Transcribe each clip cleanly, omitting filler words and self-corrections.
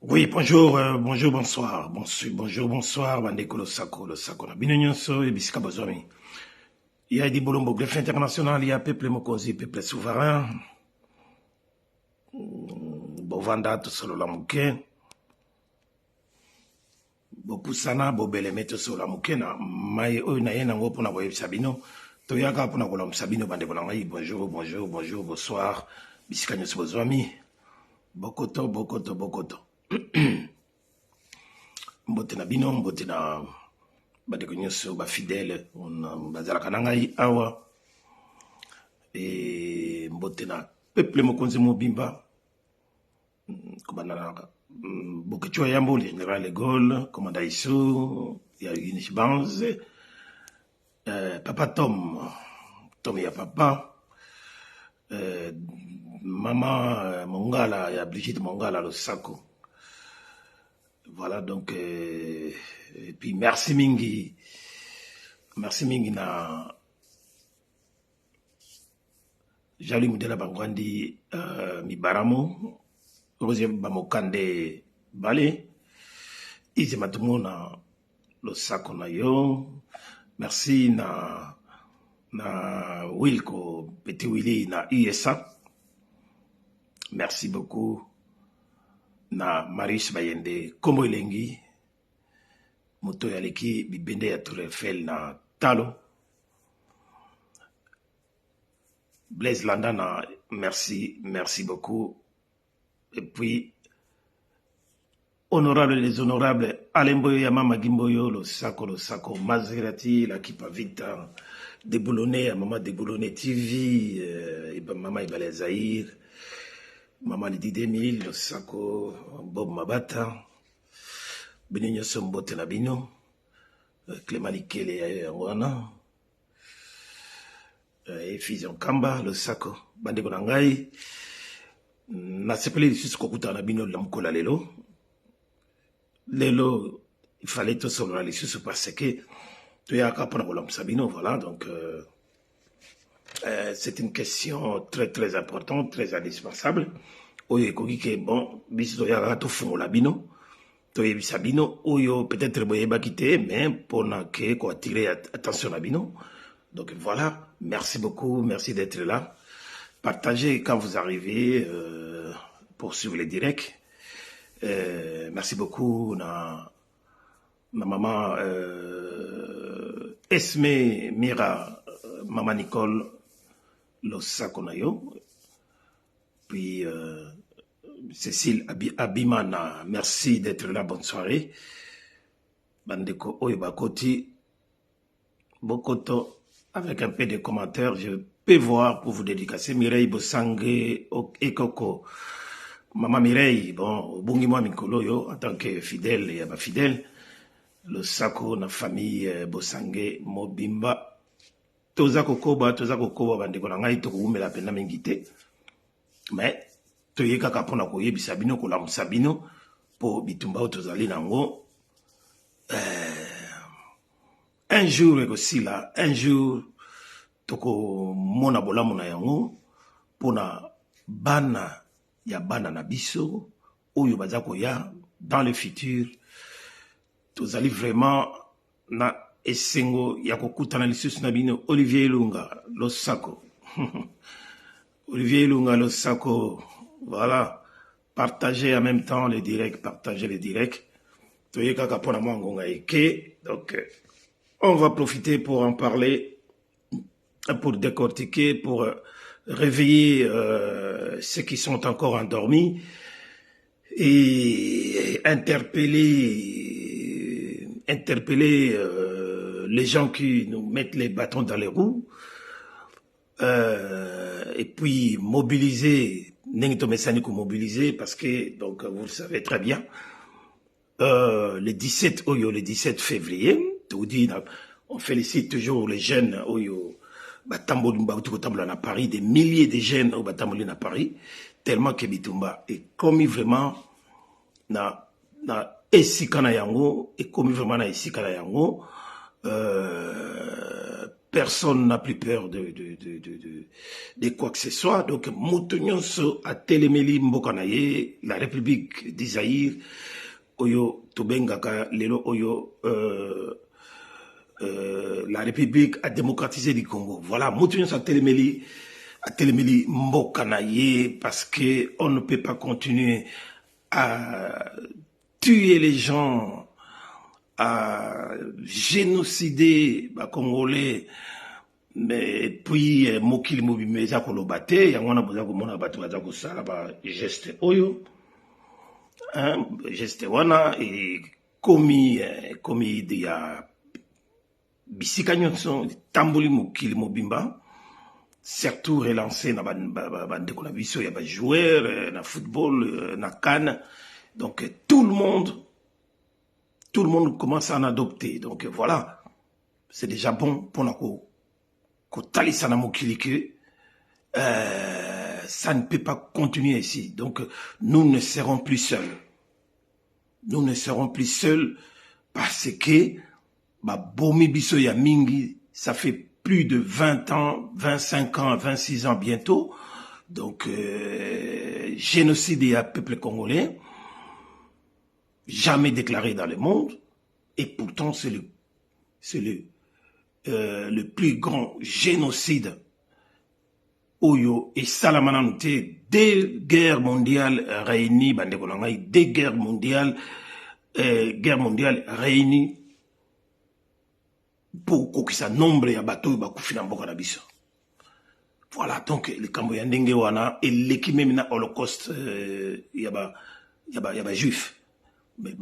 Oui, bonjour, bonjour, bonsoir, bonjour, bonsoir, bandeko le sako na bino nyonso, ebisika bozwami. Il y a des bolombo, greffe international, il y a peuple mokonzi, peuple souverain, bovanda to solo la muke, bopusana, bobeleme to solo la muke, na mai oyo na ye nango pona boyebisa bino, toyaka pona kolomisa bino bandeko na ngai, bonjour, bonjour, bonjour, bonsoir, bisika nyonso bozwami, bokoto, bokoto, bokoto. Mbote na bino, mbote na bandeko nyonso bafidèle bazalaka na ngai awa mbote na peuple mokonzi mobimba kobanda na Boketcho Yambo, le général de Gaulle, commandant Issou, il y a Yunus Banz, papa Tom ya papa, maman Mongala, il y a Brigitte Mongala, le Sako. Voilà, donc, et puis merci mingi na Jali Mudela Bangwandi Mibaramo, Rosie Bamokande Bale, Izi Matumona le Sako na yo, merci na Wilko Petit Willy na USA, merci beaucoup na Marius Bayende Kombo Elengi, moto ya leki bibende ya Tour Eiffel na talo. Blaise Landana, merci beaucoup. Et puis, honorable les honorables, Alemboyo Yamama Gimboyo, le Sako, Maserati, la Kipa Vita, Déboulonné, à Maman Déboulonné TV, Maman Ibale Zahir, Maman Lidi 2000, le Sako, Bob Mabata, Benigno Sombote Nabino, Clément Likele Wana, et Fusion Kamba, le Sako, Bandeko Nangai, na sepele lisusu kokuta na bino lamkola lelo. Lelo, il fallait tout solo la lisusu parce que tu y a qu'à prendre l'homme bino, voilà, donc c'est une question très très importante, très indispensable. Oyo koki ke bon, biso ya rato fungola bino. Toye bisabino, oyo peut-être boyeba kite, mais pour na ke ko attirer attention à bino. Donc voilà, merci beaucoup, merci d'être là. Partagez quand vous arrivez pour suivre les directs. Merci beaucoup na maman Esme Mira, maman Nicole Losako na yo. Puis Cécile Abimana, merci d'être là, bonne soirée. Bandeko Oyebakoti, Bokoto, avec un peu de commentaires, je peux voir pour vous dédicacer. Mireille Bosangé Ekoko, Maman Mireille, bon, Bungi moi Mikolo yo, en tant que fidèle et ma fidèle, le Sako, na famille Bosangé Mobimba, Toza Kokoba, bandeko na ngai toko umela pena mingite, mais toyeka kapona koyebisa bino kolamusa bino po bitumba tozali nango. Un jour aussi là, un jour toko mona bolamu na yango pona bana na biso oyo bazako ya dans le futur tozali vraiment na esengo ya kokutana lisusu na bino. Olivier Lunga Losako Olivier Lunga Losako, voilà, partagez en même temps les directs, partagez les directs. Toyeka kapona mwangonga eke, donc on va profiter pour en parler, pour décortiquer, pour réveiller ceux qui sont encore endormis et interpeller les gens qui nous mettent les bâtons dans les roues, et puis mobiliser, mobiliser parce que, donc vous le savez très bien, le 17 février, on félicite toujours les jeunes Oyo à Paris, des milliers de jeunes au Batambolin à Paris, tellement que Bitumba est commis vraiment na Esikana Yango, est commis vraiment na Esikana Yango, personne n'a plus peur de quoi que ce soit. Donc, Moutounionso a Téléméli Mbokanaye, la République d'Isaïr, Oyo Tobengaka, Lelo Oyo, la République a démocratisé du Congo. Voilà, Moutounionso a Téléméli Mbokanaye, parce que on ne peut pas continuer à tuer les gens, à génocider les Congolais, mais puis mokili mobimeza kolobate yango na boza komona bato baza kosala ba geste oyo, geste wana et komi ya bisika nyonso tamboli mokili mobimba, surtout relancé na bandeko na biso ya ba joueur na football na CAN. Donc tout le monde commence à en adopter. Donc voilà, c'est déjà bon pour nous. Ça ne peut pas continuer ici. Donc nous ne serons plus seuls. Nous ne serons plus seuls parce que Bomi Biso ya Mingi, ça fait plus de 20 ans, 25 ans, 26 ans bientôt. Donc génocide du peuple congolais, jamais déclaré dans le monde, et pourtant c'est le plus grand génocide Oyo et Salamanante des guerres mondiales réunies, des guerres mondiales réunies pour que ça nombre ya bateau bakufi na mboka na biso. Voilà, donc le Camboya ndenge wana et l'équipe même na Holocauste yaba juif. Mais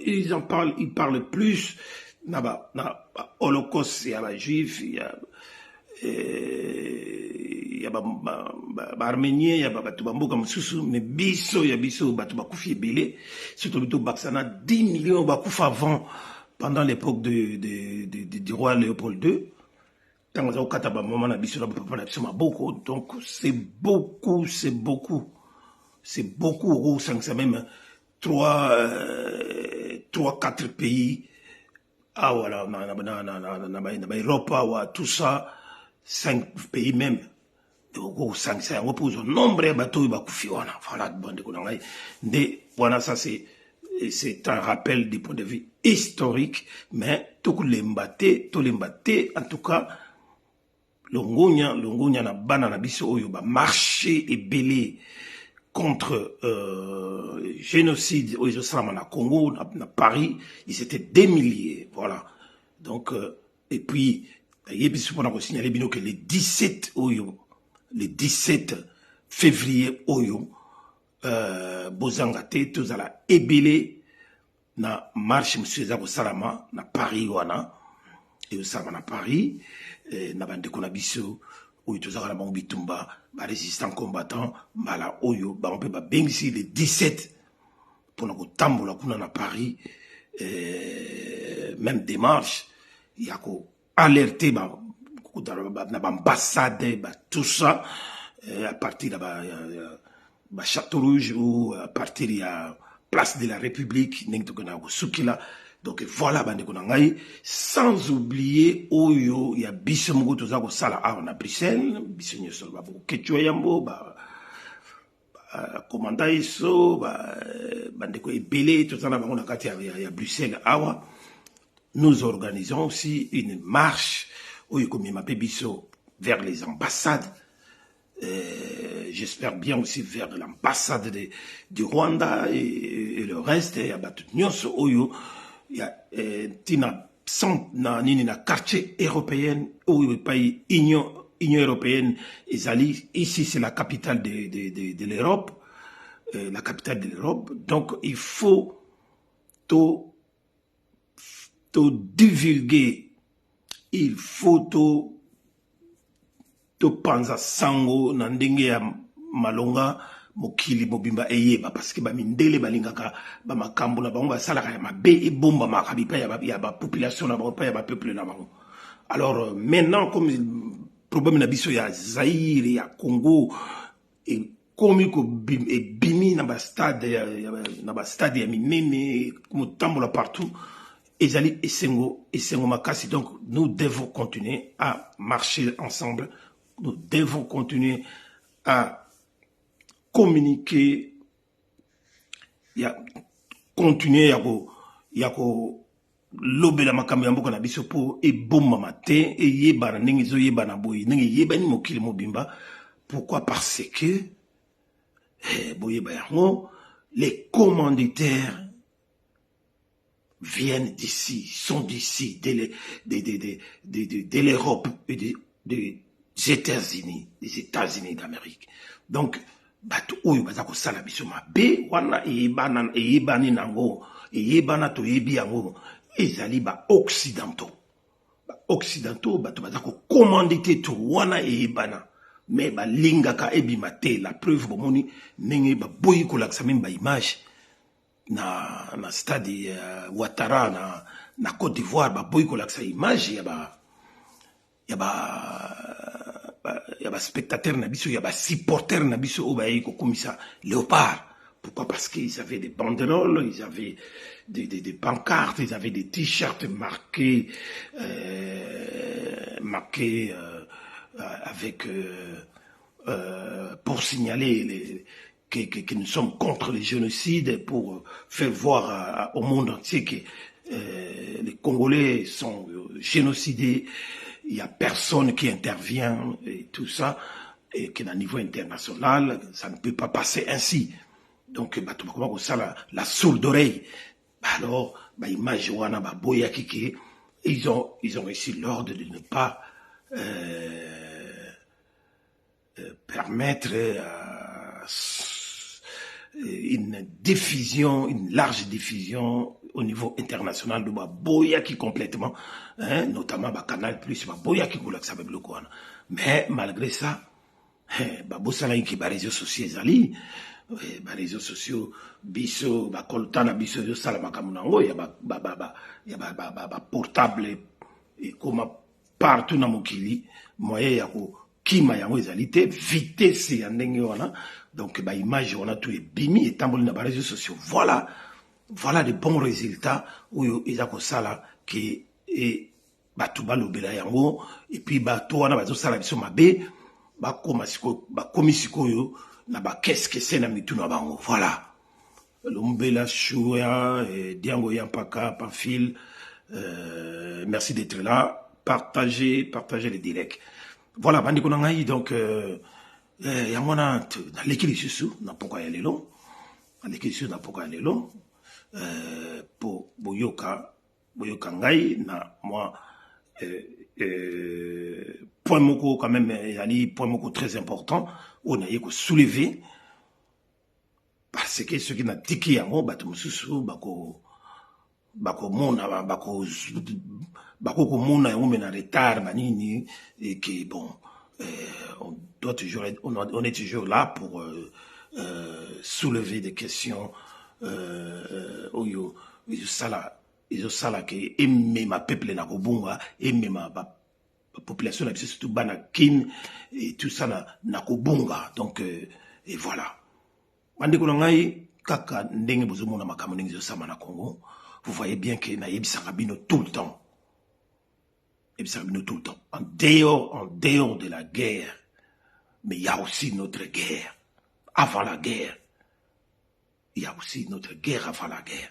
ils en parlent, ils parlent plus na Holocauste yaba juif, arménien yaba batu bamboka mususu, mais biso batu bakufi ebele, surtout bito baksana 10 millions bakufa avant, pendant l'époque du roi Léopold II. Donc c'est beaucoup, c'est beaucoup, c'est même 3-4 pays, ah voilà, en Europe, tout ça, 5 pays même, c'est un nombre de bateaux, voilà, ça c'est un rappel du point de vue historique, mais tout l'embaté, en tout cas, Longonia na bana na biso oyo ba marché et belé contre génocide aux Osama na Congo, na Paris, ils étaient des milliers, voilà. Donc et puis il faut nous signaler bien que le 17 février oyo bozangate tous à la ebelé na marche monsieur Zako Salama na Paris wana et Osama na Paris. Na bandeko na biso oyo tozaka na bango bitumba ba résistant combattant mala oyo ba on peut ba bengisi le 17 pour na kotambola kuna na Paris, même démarche ya ko alerter ba na ambassade ba tout ça à partir de ba Château Rouge ou à partir ya place de la République n'engto na Sukila. Donc voilà, sans oublier Oyo, il y a Bissomogo Tozako Sala on a Bruxelles, Bissonio Solba, Ketcho Yambo, Commanda Isso, Bandeko Ebele, tout ça, on a à Bruxelles, Awa. Nous organisons aussi une marche, Oyo Komimapé Bisso, vers les ambassades. J'espère bien aussi vers l'ambassade du Rwanda et le reste, et à Batunios Oyo. Il y a tina na quartier européen ou le pays Union européenne Isali. Ici c'est la capitale de l'Europe, la capitale de l'Europe. Donc il faut tout divulguer, il faut tout panza sango na ndenge ya malonga mokili mobimba eyeba, parce que mindele balingaka ba makambo na bango basalaka ya mabe et bomba makabi pa ya ba population na bango pa ya ba peuple na bango. Alors maintenant comme problème na biso ya Zaïre ya Congo et komi ko bimi na ba stade ya minene comme tambola partout, ezali esengo makasi. Donc nous devons continuer à marcher ensemble, nous devons continuer à communiquer, continuer yako lobela makambo ya mboka na biso po ebomama te eyebana ndenge ezoyebana boye ndenge eyebani mokili mobimba. Pourquoi? Parce que boyeba yango, les commanditaires viennent d'ici, sont d'ici, de l'Europe et des États-Unis d'Amérique. Donc bato oyo baza ko sala biso mabe wana eyebani nango, eyebana to yebi yango, ezali ba occidentaux bato baza ko commanditer to wana eyebana, mais ba lingaka ebima te. La preuve bomoni ndenge ba boyi ko laksa même ba image na stade Ouattara na Côte d'Ivoire, ba boyi ko laksa image ya ba spectateurs na biso, ya ba supporters na biso o ba yiko komisa léopard. Pourquoi? Parce qu'ils avaient des banderoles, ils avaient des pancartes, ils avaient des t-shirts marqués avec pour signaler que nous sommes contre les génocides, pour faire voir au monde entier que les Congolais sont génocidés, il n'y a personne qui intervient et tout ça, et qu'à niveau international, ça ne peut pas passer ainsi. Donc, la sourde d'oreille. Alors, image wana boya kiki, ils ont reçu l'ordre de ne pas permettre une large diffusion au niveau international de boya qui complètement, hein, notamment Canal Plus, boya qui koulak sa bebloko wana. Mais malgré ça, bosala ki ba réseaux sociaux ezali, ba réseaux sociaux biso ba koltana biso yo sala makambo nango ya ba portable et comme partout na mokili moyen ya ko kima yango ezali te, vitesse ya ndenge wana. Donc ba image wana tout ebimi etamboli na ba réseaux sociaux. Voilà de bons résultats oyo eza ko sala ke batu balobela yango, et puis bato wana bazo sala biso mabe bakomi sikoyo na qu'est-ce que c'est na mitu na bango. Voilà. Lombela Chouya, Diango Yampaka, Pamphile, merci d'être là. Partagez les directs. Voilà, bandi konangai, donc yamona na lekili susu na pourquoi y aller long. Na lekili susu na pourquoi y aller long. Pour boyoka ngai na moi point moko quand même, point moko très important on a yeko soulever, parce que ce qui n'a tiki yango bato mususu bako mona bako mona yango mena retard manini, et que bon on est toujours là pour soulever des questions oyo sala ke emme ma peuple na kobunga, emme ma population la surtout bana kin et tout ça na kobunga. Donc et voilà, bandeko na ngai kaka ndenge bozomona makambo ndenge zosama na Congo, vous voyez bien que na yebisaka bino tout le temps, en dehors de la guerre, mais il y a aussi notre guerre avant la guerre. Il y a aussi notre guerre avant la guerre.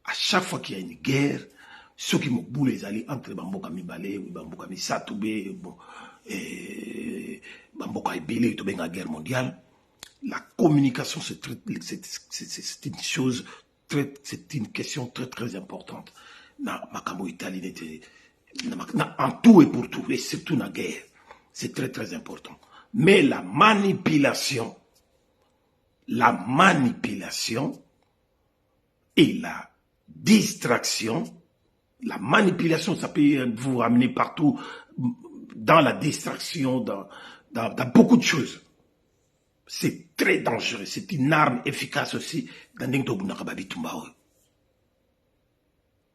À chaque fois qu'il y a une guerre, ceux qui m'ont les alliés entre Bamboka Mibale, Bamboka Misatoube, Bamboka Ebele, la guerre mondiale, la communication, c'est une chose, c'est une question très très importante. Na Makamo Italie, en tout et pour tout, et surtout la guerre, c'est très très important. Mais la manipulation et la distraction, la manipulation, ça peut vous ramener partout, dans la distraction, dans beaucoup de choses. C'est très dangereux, c'est une arme efficace aussi dans les.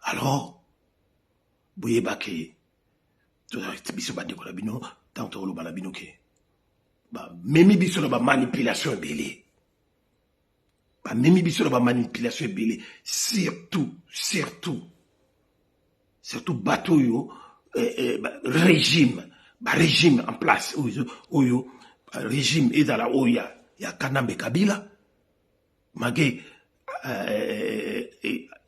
Alors, boye bake, biso ba dekola bino, tanto lo balabino ke. Ba memi biso ba manipulation belé. Ba memi biso ba manipulation belé, surtout surtout bateau yo régime en place oyo régime et dans la oya ya Kanambe Kabila magé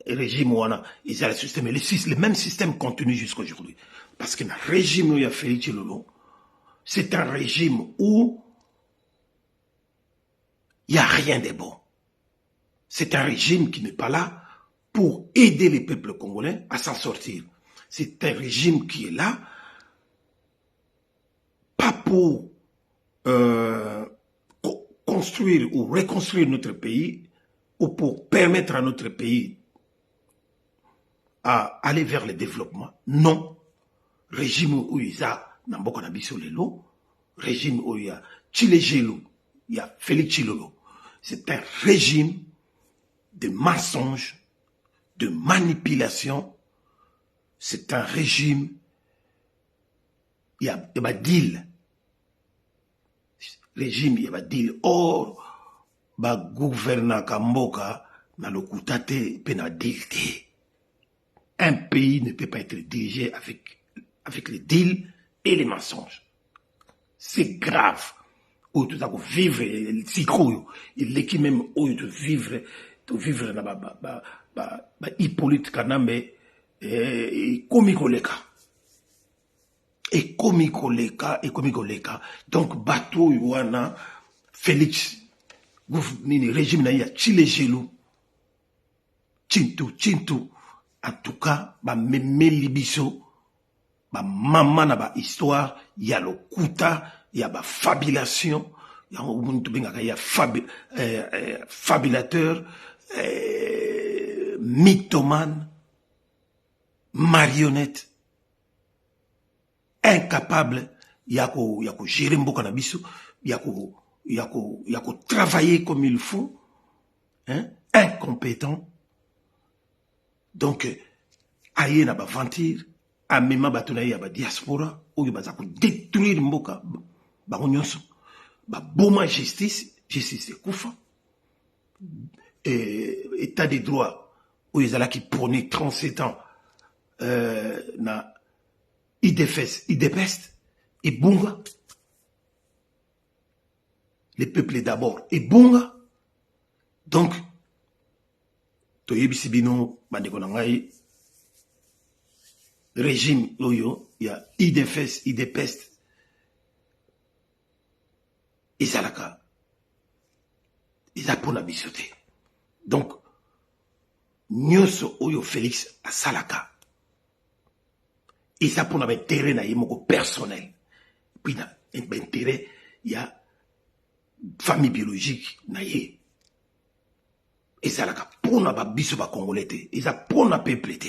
régime wana ils ont le système le même système continue jusqu'à aujourd'hui parce que le régime où il y a Félix Tshilolo c'est un régime où il n'y a rien de bon. C'est un régime qui n'est pas là pour aider les peuples congolais à s'en sortir. C'est un régime qui est là pas pour construire ou reconstruire notre pays ou pour permettre à notre pays à aller vers le développement. Non. Régime où il y a Namboka Nabiso Lelo, régime où il y a Tshilejelo, il y a Félix Tshilolo. C'est un régime de mensonges, de manipulation. C'est un régime, il y a des deals. Régime, il y a des deals. Or, ba gouverneur Kamboka, na lokutate, pena deal. Un pays ne peut pas être dirigé avec les deals et les mensonges. C'est grave. Où tu dois vivre, il est qui même où tu vivre na Hippolyte Kanambe et Komikoleka. Et Komikoleka. Donc, bateau Yuana, Félix, régime na ya Tshilejelo, Chintu. En tout cas, memeli biso, maman na ba histoire, il y a le kuta, il y a ba fabulation, il y a fabulateur, mythomane, marionnette, incapable, il y a ko gérer mboka na biso, il y a ko travailler comme il faut, hein, incompétent. Donc, aye na ba ventir, amema batuna ya ba diaspora, oyo baza ko détruire mboka, ba nyonso, ba boma justice c'est kufa. État des droits, oyo zala qui prônait 37 ans, na idepest, et bunga. Les peuples d'abord, et bunga. Donc, toyebisi bino bandeko na ngai régime oyo ya idepest ezalaka eza pona biso te. Donc nyonso oyo Félix asalaka eza pona baintérêt na ye moko personnel puis na baintérêt ya famille biologique na ye. Et ça, la pour na biso ba congolais te, et ça pour na peuple te.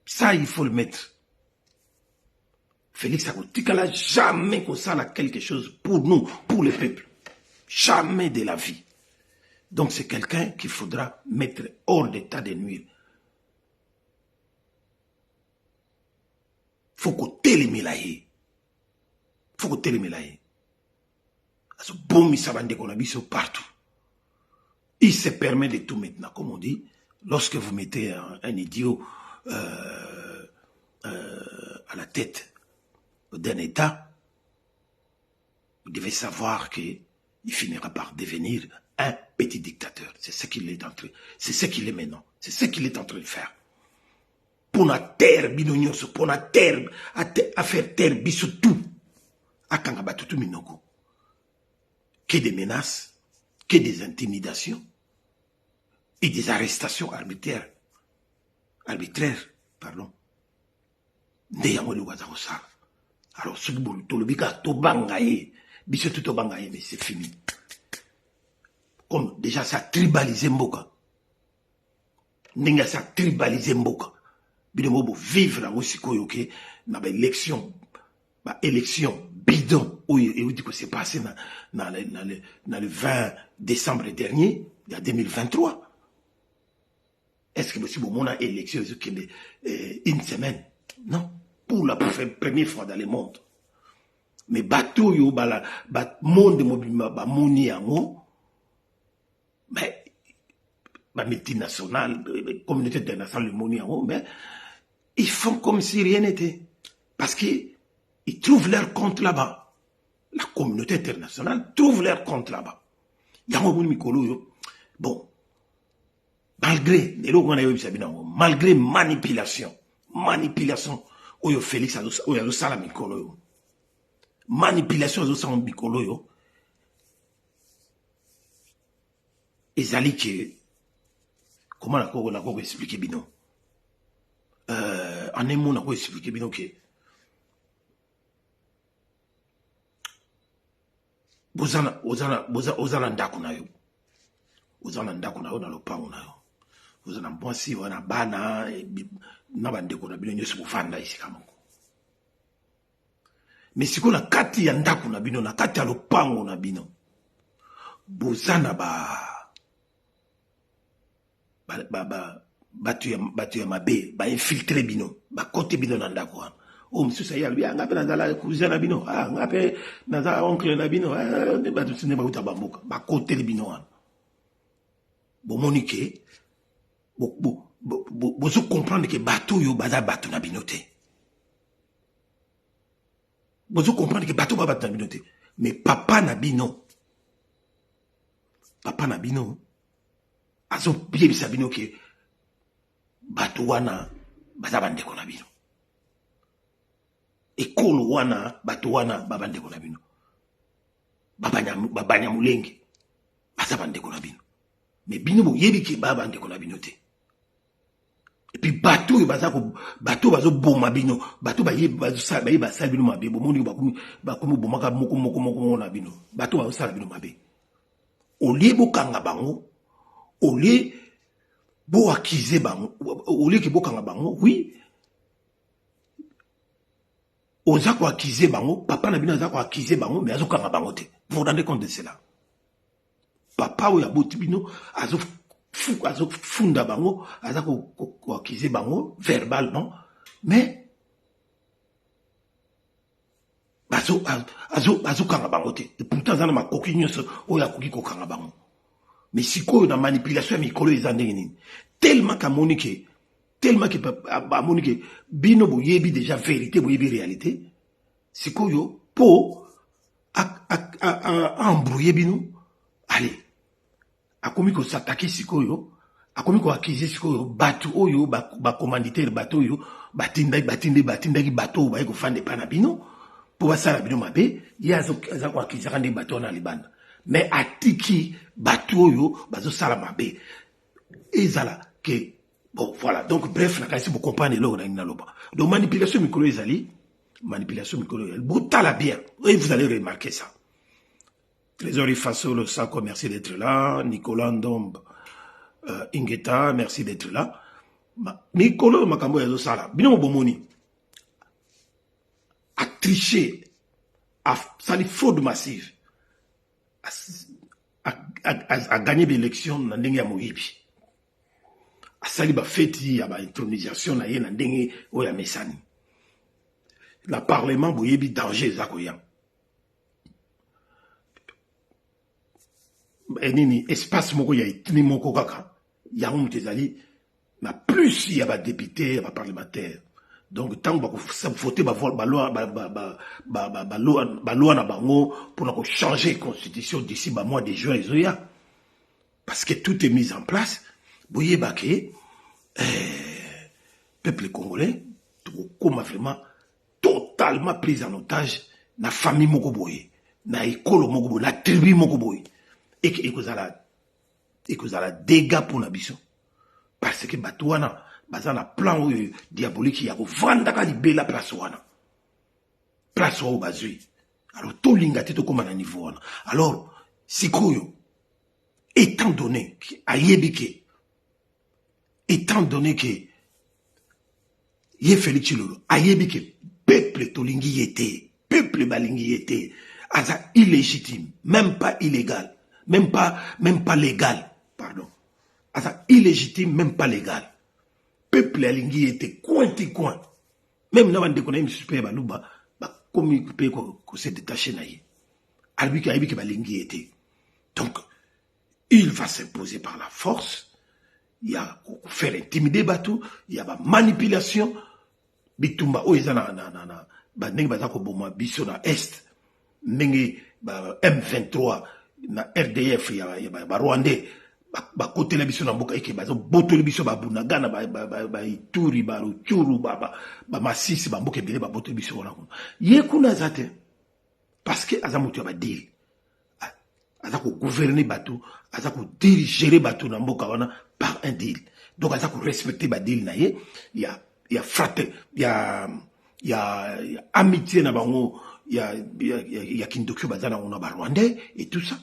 Ça, il faut le mettre. Félix Akotikala jamais qu'on ça quelque chose pour nous, pour le peuple. Jamais de la vie. Donc c'est quelqu'un qu'il faudra mettre hors d'état de nuire. Faut qu'on télémilaye. Faut qu'on télémilaye. Aso bon misabande qu'on a biso partout. Il se permet de tout maintenant, comme on dit, lorsque vous mettez un idiot à la tête d'un État, vous devez savoir qu'il finira par devenir un petit dictateur. C'est ce qu'il est en train, c'est ce qu'il est maintenant, c'est ce qu'il est en train de faire. Pour la terre, binonyoso, pour la terre, à faire terre, biso tout, à Kangabatu tout minoko. Que des menaces, que des intimidations et des arrestations arbitraires. Pardon. Alors, ce mais c'est fini. Comme déjà ça a tribalisé Mboka. Ça a tribalisé Mboka. Bidemobo vivre là aussi koyoke na ba élection bidon où dit que c'est passé dans le 20 décembre dernier, il y a 2023. Est-ce que monsieur mon a élection une semaine? Non, pour la première fois dans le monde. Mais bateau yo monde ba moni yango mais multinationale communauté internationale le moni yango mais Ils font comme si rien n'était. Parce qu'ils trouvent leur compte là-bas. La communauté internationale trouve leur compte là-bas. Bon, malgré manipulation, oyo Félix oyo sala mikolo yo. Manipulation oyo sala mikolo yo. Ezali que comment la ko expliquer bino. En un mot na ko expliquer bino que bozana ndako na yo. Bozana ndako na yo na lopango na yo. Bozana mwasi wana bana na bandeko na bino nyonso bofanda isika moko. Mais siko na kati ya ndako na bino na kati ya lopango na bino bozana batu ya mabe ba infiltrer bino ba kote bino na ndako wana. O msusa ya luya ngape nazala cousin na bino ngape nazala oncle na bino batu sine ba uta bamboka ba kote bino wana. Bo monike bozo comprendre que bateau yo baza bateau na bino te. Bozo comprendre que bateau ba bateau na bino te. Mais papa na bino azo yebisa bino ke bateau wana baza bandeko na bino. Ekolo wana bateau wana babandeko na bino. Babanya mulenge baza bandeko na bino. Mais bino bo yebi ke babandeko na bino te. Et puis bateau bazo boma bino, bateau bazo sala bino mabe, bomoni bakomi bomaka moko na bino. Bateau bazo sala bino mabe. Olie bo kanga bango, olie bo accuser bango, olie ke bo kanga bango, oui. Oza ko accuser bango, papa na bino aza ko accuser bango, mais azo kanga bango te. Vous vous rendez compte de cela? Papa ou ya boti bino azo funda bango, aza ko accuser bango verbalement, mais azo kanga bango te. Et pourtant zana makoki nyonso oya koki ko kanga bango. Mais sikoyo na manipulation ya mikolo ezande nini. Tellement que monique bino boyebi déjà vérité boyebi réalité. Sikoyo po embrouiller bino. Allez. Akomi ko s'attaquer sikoyo, akomi ko accuser sikoyo batu oyo ba commanditaire bato oyo batinde bato ba ko fande pana bino po ba sala bino mabe yazo ko accuser kandi bato na libanda. Mais atiki bato oyo bazo sala mabe. Ezala que bon voilà, donc bref na kasi vous comprenez là on a une loba. Donc manipulation micro ezali, botala bien. Et vous allez remarquer ça. Trésor Faso, le Sako, merci d'être là. Nicolas Ndombe, Ingeta, merci d'être là. Nicolas Makambo Yazo Sala, Bino Bomoni a triché, a sali fraude massive, a gagné l'élection dans Ndenge ya Moyibi. A sali ba feti ya ba intronisation na ye na Ndenge oya Mesani. La parlement Moyibi danger zakoyam. Nini espace moko ya itini moko kaka ya mutezali na plus ya ba député ba parlementaire. Donc tant ba ko voter ba loi na bango pour na changer constitution d'ici ba mois de juin ezoya. Parce que tout est mis en place. Boye baké peuple congolais tout comme vraiment totalement pris en otage na famille moko boye, na école moko boye, na tribu moko boye. Et que ça la dégâts pour la biso. Parce que batouana, bazana plan diabolique qui a vendre ka libela place wana. Place au bazui. Alors tout l'ingate to comme à niveau wana. Alors sikoyo étant donné que ye Félix Chilolo ayebi que peuple tolingi était, peuple balingi était, asa illégitime, même pas illégal. Même pas légal, pardon. Asa illégitime, même pas légal. Peuple alingi était coin. Même na bande konaim super baluba, ba komi pe ko se détacher na ye. Albi ki balingi était. Donc il va s'imposer par la force. Il y a faire intimider bateau, il y a manipulation. bitumba oyo eza na ndenge baza koboma biso na est ndenge M23 na RDF ya Rwandais bakotela biso na mboka eke bazobotoli biso babunagana baituri baruchuru bamasisi bamboka ebele babotoli biso wana kuna ye kuna aza te parce que aza moto ya badili aza kogouverner bato aza kodirigere bato na mboka wana par un deal donc aza korespecte badili na ye ya frate ya amitié na bango ya kindokio baza nango na barwandais et tout ça.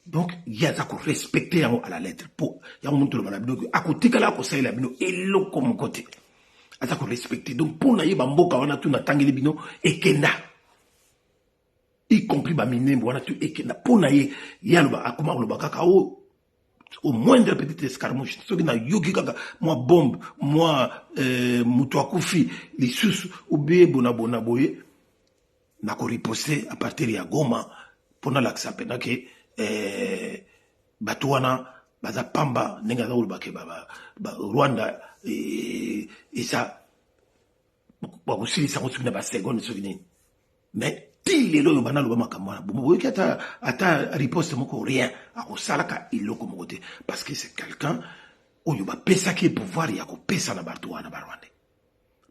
Donc il y a ça respecter à la lettre pour il y a un montre la bino à côté kala ko saila bino elo comme côté à ça respecter donc pour na yeba mboka wana tu na tangeli bino ekenda y compris ba minembo wana tu ekenda pour na ye yaloba akoma loba kaka au moindre petite escarmouche soki na yoki kaka moi bombe moi mutu akufi lisusu ubie bona boye na ko riposter à partir ya Goma pour na laksa pena ke bato wana baza pamba ndenge aza kolobake Rwanda eza bakosilisa ngo soki na basegonde soki nini mais ti lelo oyo banaloba makambo wana bomoboyoki ata riposte moko rien akosalaka eloko moko te parce que c'est quelqu'un oyo bapesaki pouvoir ya kopesa na bato wana barwandais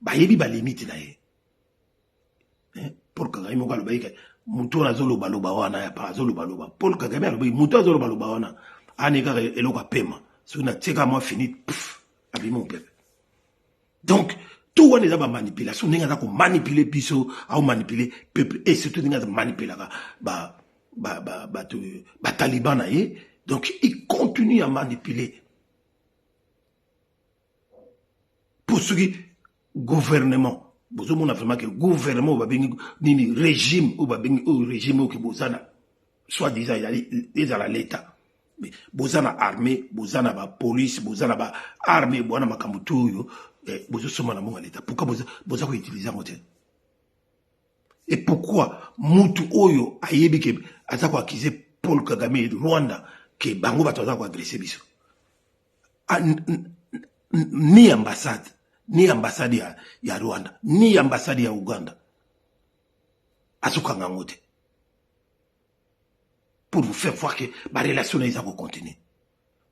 bayebi balimite na ye Paul Kagame moko alobaki mutu azoloba wana ya pa azoloba Paul Kagame alobaki mutu azoloba wana ani kaka eloko apema soki na tieka moi fini pff abima opepe donc tout wana eza bamanipulation ndenge aza komanipule biso aomanipuler peuple et surtout ndenge aza manipulaka bataliban na ye donc il continue à manipuler pour soki gouvernement bozomona vraiment que gouvernement babengi nini régime ou babengi régime ou que bozana soit disant ezala l'état mais bozana armée bozana ba police bozana ba armée bwana makambo toyo bozosoma na monga l'état pourquoi boza ko utiliser ngote et pourquoi mutu oyo ayebi ke aza ko accuser Paul Kagame de Rwanda ke bango bato aza ko agresser biso ni ambassade ni ambassade ya Rwanda ni ambassade ya Uganda azokanga ngote pour vous faire voir que la relation est à continuer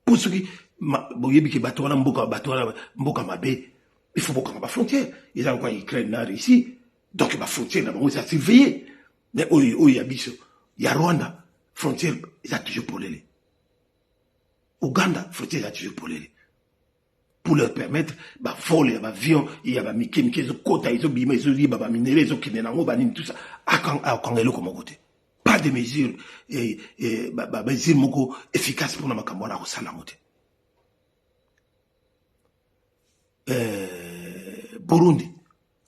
pour ceux qui boyebi ke bato wana mboka mabe il faut beaucoup ba frontière ils ont quoi Ukraine na Russie donc ba frontière na bango ça surveiller mais oyo ya biso ya Rwanda frontière ils a toujours pour les Uganda frontière a toujours pour leur permettre ba voler ba avion il y a ba mikemike zo kota izo bima izo liba ba minere zo kinenango ba nini tout ça akangelo comme côté pas de mesures ba mesures moko efficace pour na makambo na ko sala ngote Burundi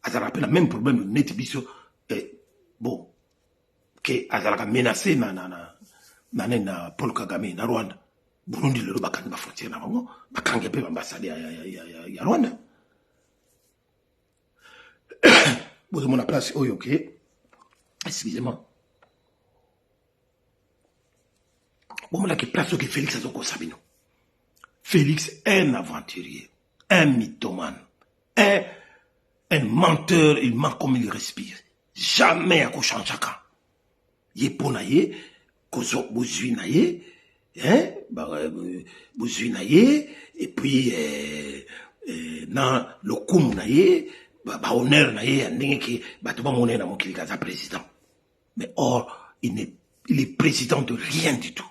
azala rappelle même problème net biso bon que azala menacé na Paul Kagame na Rwanda Burundi le bakandi ba frontière na bango bakange pe ambassade ya Rwanda bozo mona place oyo ke excusez-moi bon la que place que Félix azoko sabino Félix est un aventurier un mythomane un menteur il ment comme il respire jamais à kochanchaka ye pona ye kozo bozui na ye bozui na ye et puis na lokumu na ye ba honneur na ye ndenge ke bato ba monena na mokili kaza président mais or il est président de rien du tout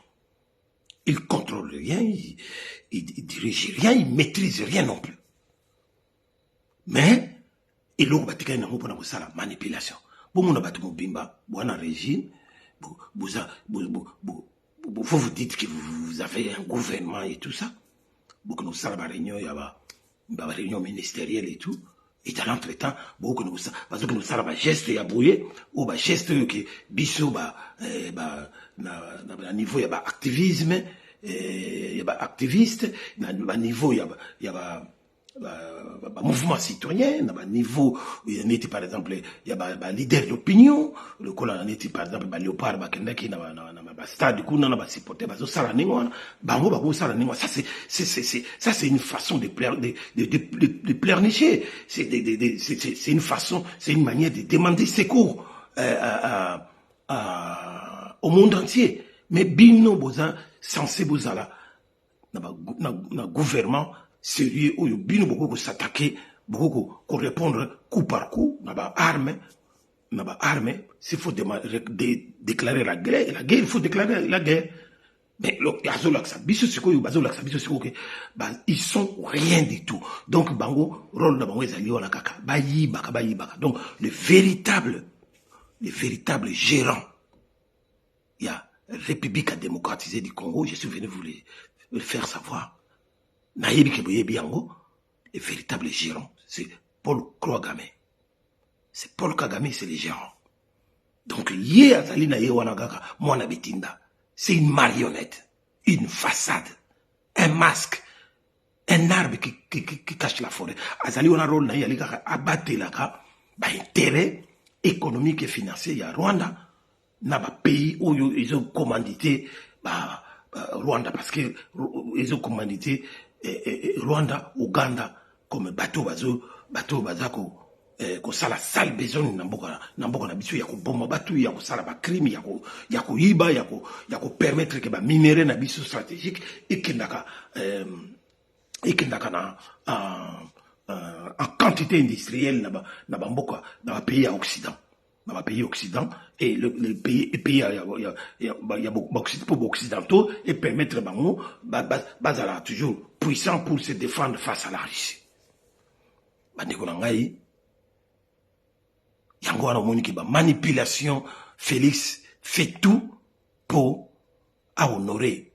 il contrôle rien il dirige rien il maîtrise rien non plus mais il a batika na mopona kosala manipulation bomona bato mobimba bwana régime vous dites que vous avez un gouvernement et tout ça. Beaucoup nous savons réunion, il y a une réunion ministérielle et tout. Et dans l'entretemps, beaucoup nous savons parce que nous savons geste y a brouillé ou geste que biso na niveau il y a activisme, il y a activiste, na niveau il y a mouvement citoyen, na niveau, il y a par exemple, il y a leader d'opinion, le colon en était par exemple, Léopard, Bakendaki, na stade, du coup, na supporter, ça c'est une façon de pleurnicher, c'est une façon, c'est une manière de demander secours au monde entier. Mais bino boza, censé boza là, na gouvernement, sérieux où il y a beaucoup s'attaquer, beaucoup répondre coup par coup, n'a arme, s'il faut déclarer la guerre, il faut déclarer la guerre. Mais ils sont rien du tout. Donc bango rôle de bango ezali wana kaka bayibaka. Donc le véritable gérant, il y a République démocratisée du Congo, je suis venu vous le faire savoir. Le véritable gérant, c'est Paul Kagame. C'est Paul Kagame, c'est le gérant. Donc, c'est une marionnette, une façade, un masque, un arbre qui cache la forêt. Azali on a rôle na yali kaka abattre la ka ba intérêt économique et financier. Il y a Rwanda, na ba pays où ils ont commandité Rwanda parce que ils ont commandité Rwanda, Ouganda comme bateau bazako ko sala sale besoin na mboka na biso ya ko bomba batu ya ko sala ba crime ya ko yiba ya ko permettre que ba minerais na biso stratégique ekendaka en quantité industrielle na ba mboka na ba pays occident. Dans les pays occidentaux et les pays occidentaux et permettre bazala toujours puissant pour se défendre face à la Russie. Yango wana moni ki ba manipulation. Félix fait tout pour honorer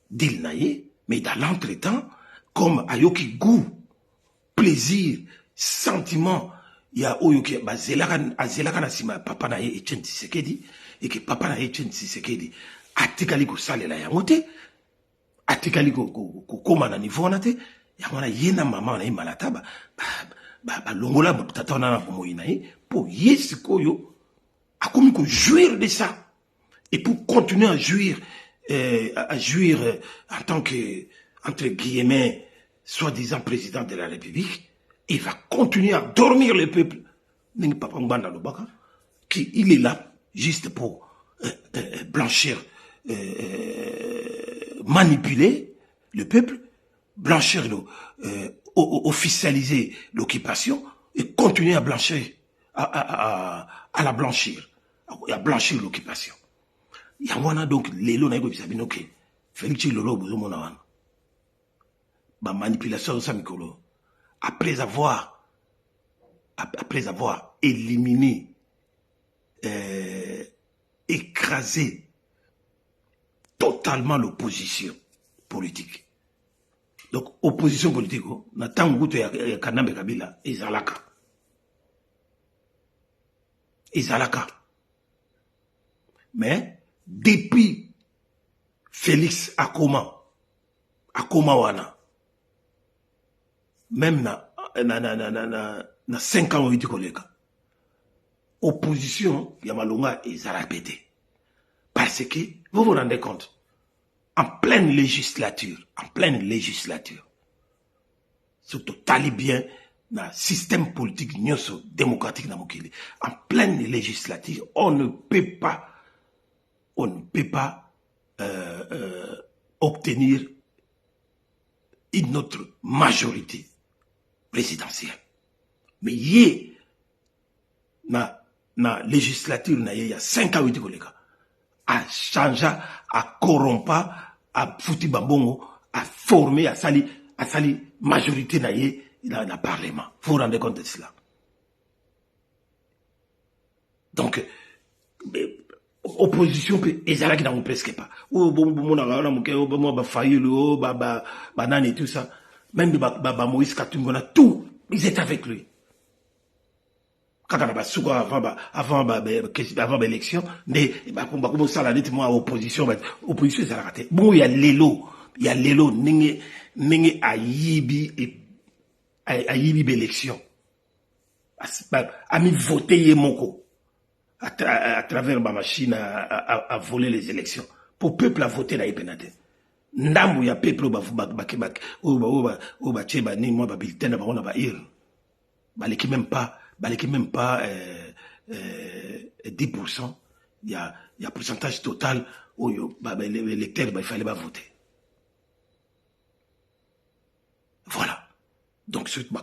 deal naye, mais dans l'entretemps, comme ayoki goût, plaisir, sentiment. Il y a Oyoki Azelaka na sima papa na ye Etienne Tshisekedi et que papa na ye Etienne Tshisekedi atikali ko salela yango te, atikali ko koma na niveau na te, yango na yena mama na ye malata ba longola tata na bomoyi na ye pour yesikoyo akomi ko jouir de ça et pour continuer à jouir en tant que entre guillemets soi-disant président de la République. Il va continuer à dormir le peuple. Il est là juste pour blanchir, manipuler le peuple, blanchir, officialiser l'occupation et continuer à blanchir, à la blanchir, à blanchir l'occupation. Il y a donc les lots ok. Félix Lolo Bouzoumonawan. Ma manipulation de Samikolo. Après avoir éliminé, écrasé totalement l'opposition politique. Donc, opposition politique, na tango to ya Kanambe Kabila, ezalaka. Mais, depuis Félix Akoma wana, même na 5 ans de koleka, opposition Yamalonga est répété. Parce que, vous vous rendez compte, en pleine législature, surtout talibien, na système politique démocratique na mokili, en pleine législature, on ne peut pas obtenir une autre majorité présidentielle. Mais na législature il y a 5 ans de collègues à changer, à corrompre, à foutre bambongo, à former, à sali majorité dans le parlement. Vous vous rendez compte de cela? Donc, opposition peut ezala qui n'ont presque pas. Ou et tout ça. Même Moïse Katumbi, tout, ils étaient avec lui. Quand on a avant l'élection, opposition est raté. Bon, il y a l'élo, n'enge ayibi a eu l'élection. A mis voter Yemoko à travers ma machine à voler les élections. Pour le peuple à voter la Ipenate. Ndambu ya peuple ou ni moi bulletin na ba ir. Baleki même pas 10%. Il y a pourcentage total où les électeurs il fallait pas voter. Voilà. Donc, ce qui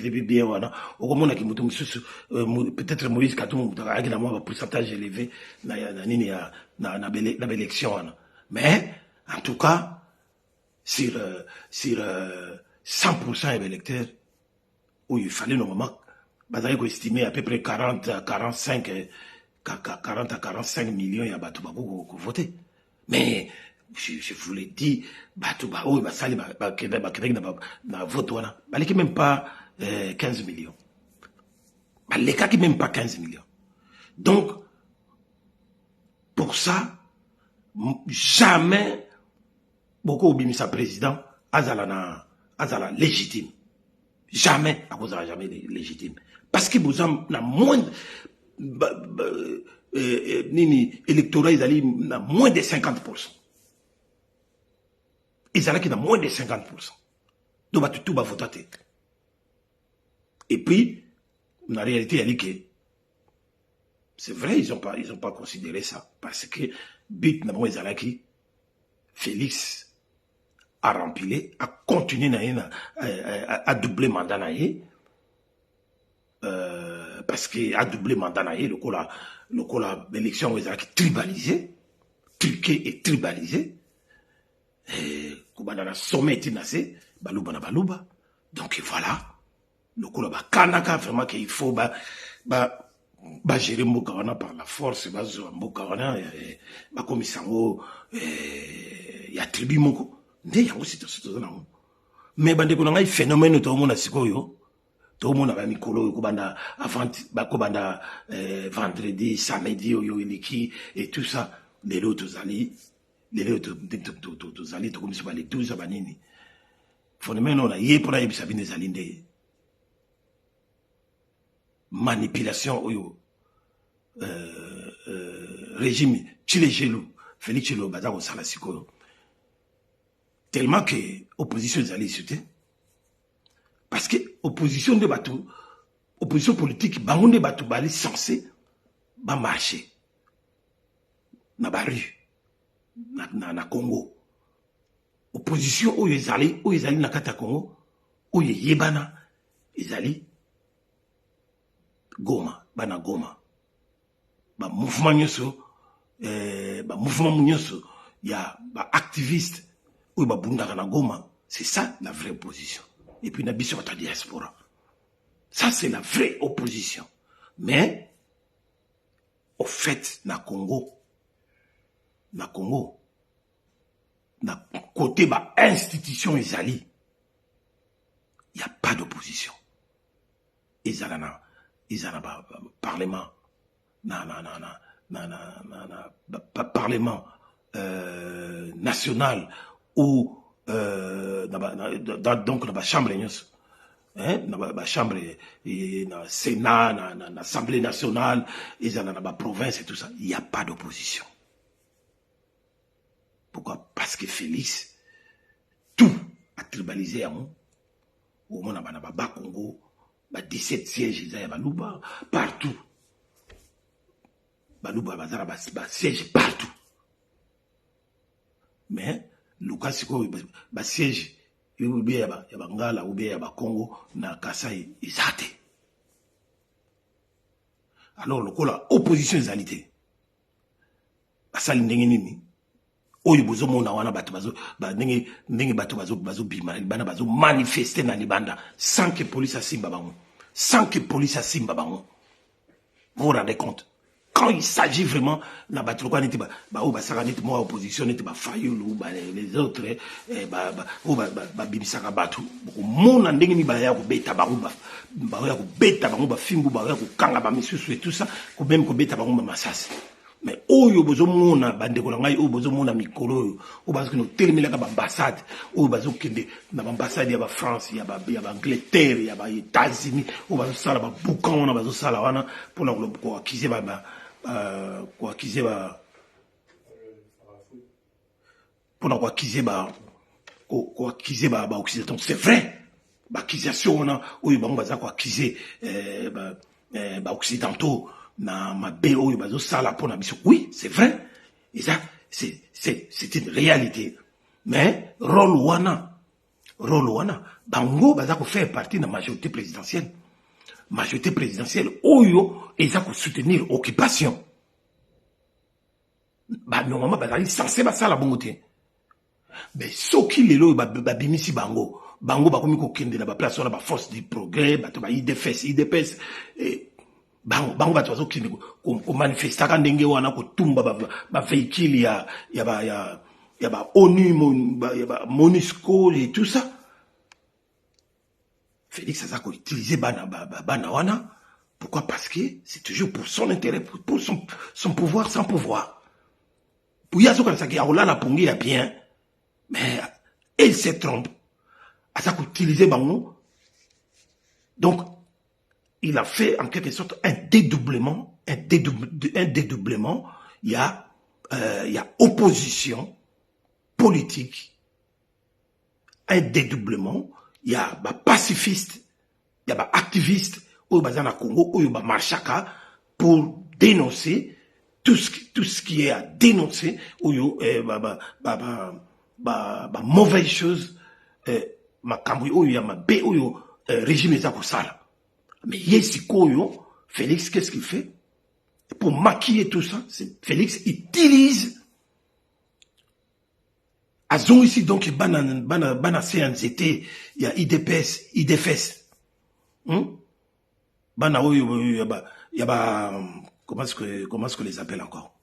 est bien, peut-être Moïse Katou a un pourcentage élevé dans l'élection. Mais, en tout cas, sur 100% d'électeurs, où il fallait normalement, estimer à peu près 40 à 45 millions de voter. Mais, je vous l'ai dit, même pas 15 millions. Même pas 15 millions. Donc, pour ça, jamais, beaucoup de président, azala légitime. Jamais, à cause de jamais légitime. Parce que vous avez moins, électorat, ils allaient moins de 50%. Ils allaient dans moins de 50%. Donc, tout va voter. Et puis, la réalité, elle est que c'est vrai, ils n'ont pas considéré ça. Parce que, but, Félix a rempli, a continué à doubler mandat. Parce qu'il a doublé mandat, l'élection, ils ont tribalisé, truqué et tribalisé. Dans sommet baluba. Donc voilà. Le coup là, kanaka vraiment qu'il faut gérer Mbokawana par la force, Mbokawana, comme Sango, y a tribu moko. Ndé yango c'est non. Mais bande ko ngai phénomène to mona sikoyo. To mona ba mikolo ko banda avant banda vendredi, samedi yo eliki et tout ça, les autres alliés. Les autres alliés to comme ça les 12 abanini. Phénomène on a yé pour la bisabine des alliés. Manipulation oyo régime Chilejelu Félix Chilo Bazaro Salasiko tellement que opposition des alliés c'était parce que opposition de bateau opposition politique bangonde bateau bali censé ba marcher na bari na Congo opposition oyo ezali na kata Congo oyo yebana ezali Goma, bana Goma. Ba mouvement nyoso, ya ba activiste, ou ba bundaka na Goma. C'est ça la vraie opposition. Et puis nabiso ta diaspora. Ça c'est la vraie opposition. Mais au fait na Congo, na côté ba institution ezali, il y a pas d'opposition. Ezalana ils ont un parlement, parlement national ou donc dans la chambre, la chambre, le Sénat, l'Assemblée nationale, ils ont la province et tout ça. Il n'y a pas d'opposition. Pourquoi? Parce que Félix, tout a tribalisé à moi. Au moins, on a Congo. 17 sièges, ils ont Balouba, partout. Balouba, siège partout. Mais, Lucas, siège, il y a Bangala, il y a Congo, na Kassai, ils ont. Alors, le coup là, opposition des alités. Basali Nengenini. Oyo bozo mona wana bato bazo ndenge bato bazo bima libanda bazo manifester na libanda sans que police asimba bango vous vous rendez compte quand il s'agit vraiment na bato kwa neti ba o ba saka neti moi opposition neti ba fayulu ba les autres ba bimisaka bato mona ndenge ni ba ya ko beta bango ba ya ko beta bango ba fimbu ba ya ko kanga ba misusu et tout ça ko même ko beta bango ba masasi mais oyo bozomona bandeko na ngai oyo bozomona mikolo oyo oyo bazokende otelemilaka baambassade oyo bazokende na baambassade ya bafrance ya baangleterre ya baétats-unis oyo bazosala baboukan wana bazosala wana mpona koakize mpona koakize baoccidentaux c'est vrai baakisation wana oyo bango baza koakize baoccidentaux na mabe oyo bazosala mpona biso oui c'est vrai et ça c'est une réalité mais rôle wana bango baza kofaire partie na majorité présidentielle oyo eza kosoutenir occupation normalement bazali censé basala bongo te mais soki lelo oyo babimisi bango bakomi kokende na baplace wana baforce du progrès bato idps bango bato bazokende komanifestaka ndenge wana kotumba bavéhicule ya ONU ya MONUSCO et tout ça. Félix aza koutiliser bana wana. Pourquoi? Parce que c'est toujours pour son intérêt, pour son pouvoir sans pouvoir. Pour yazo kansaki aolala pongi ya bien, mais elle se trompe. Aza koutiliser bango. Donc il a fait en quelque sorte un dédoublement. Il y a opposition politique, un dédoublement. Il y a pacifiste, il y a activiste au Bazana Congo, au Marchaka pour dénoncer tout ce qui est à dénoncer, mauvaise chose, ma cambouille, ou y a ma bé, ou régime Zakosala. Mais Yesikoyo, Félix, qu'est-ce qu'il fait? Pour maquiller tout ça, Félix utilise Azon ici donc bana CNCT, il y a IDFS. Bana comment est-ce que les appelle encore?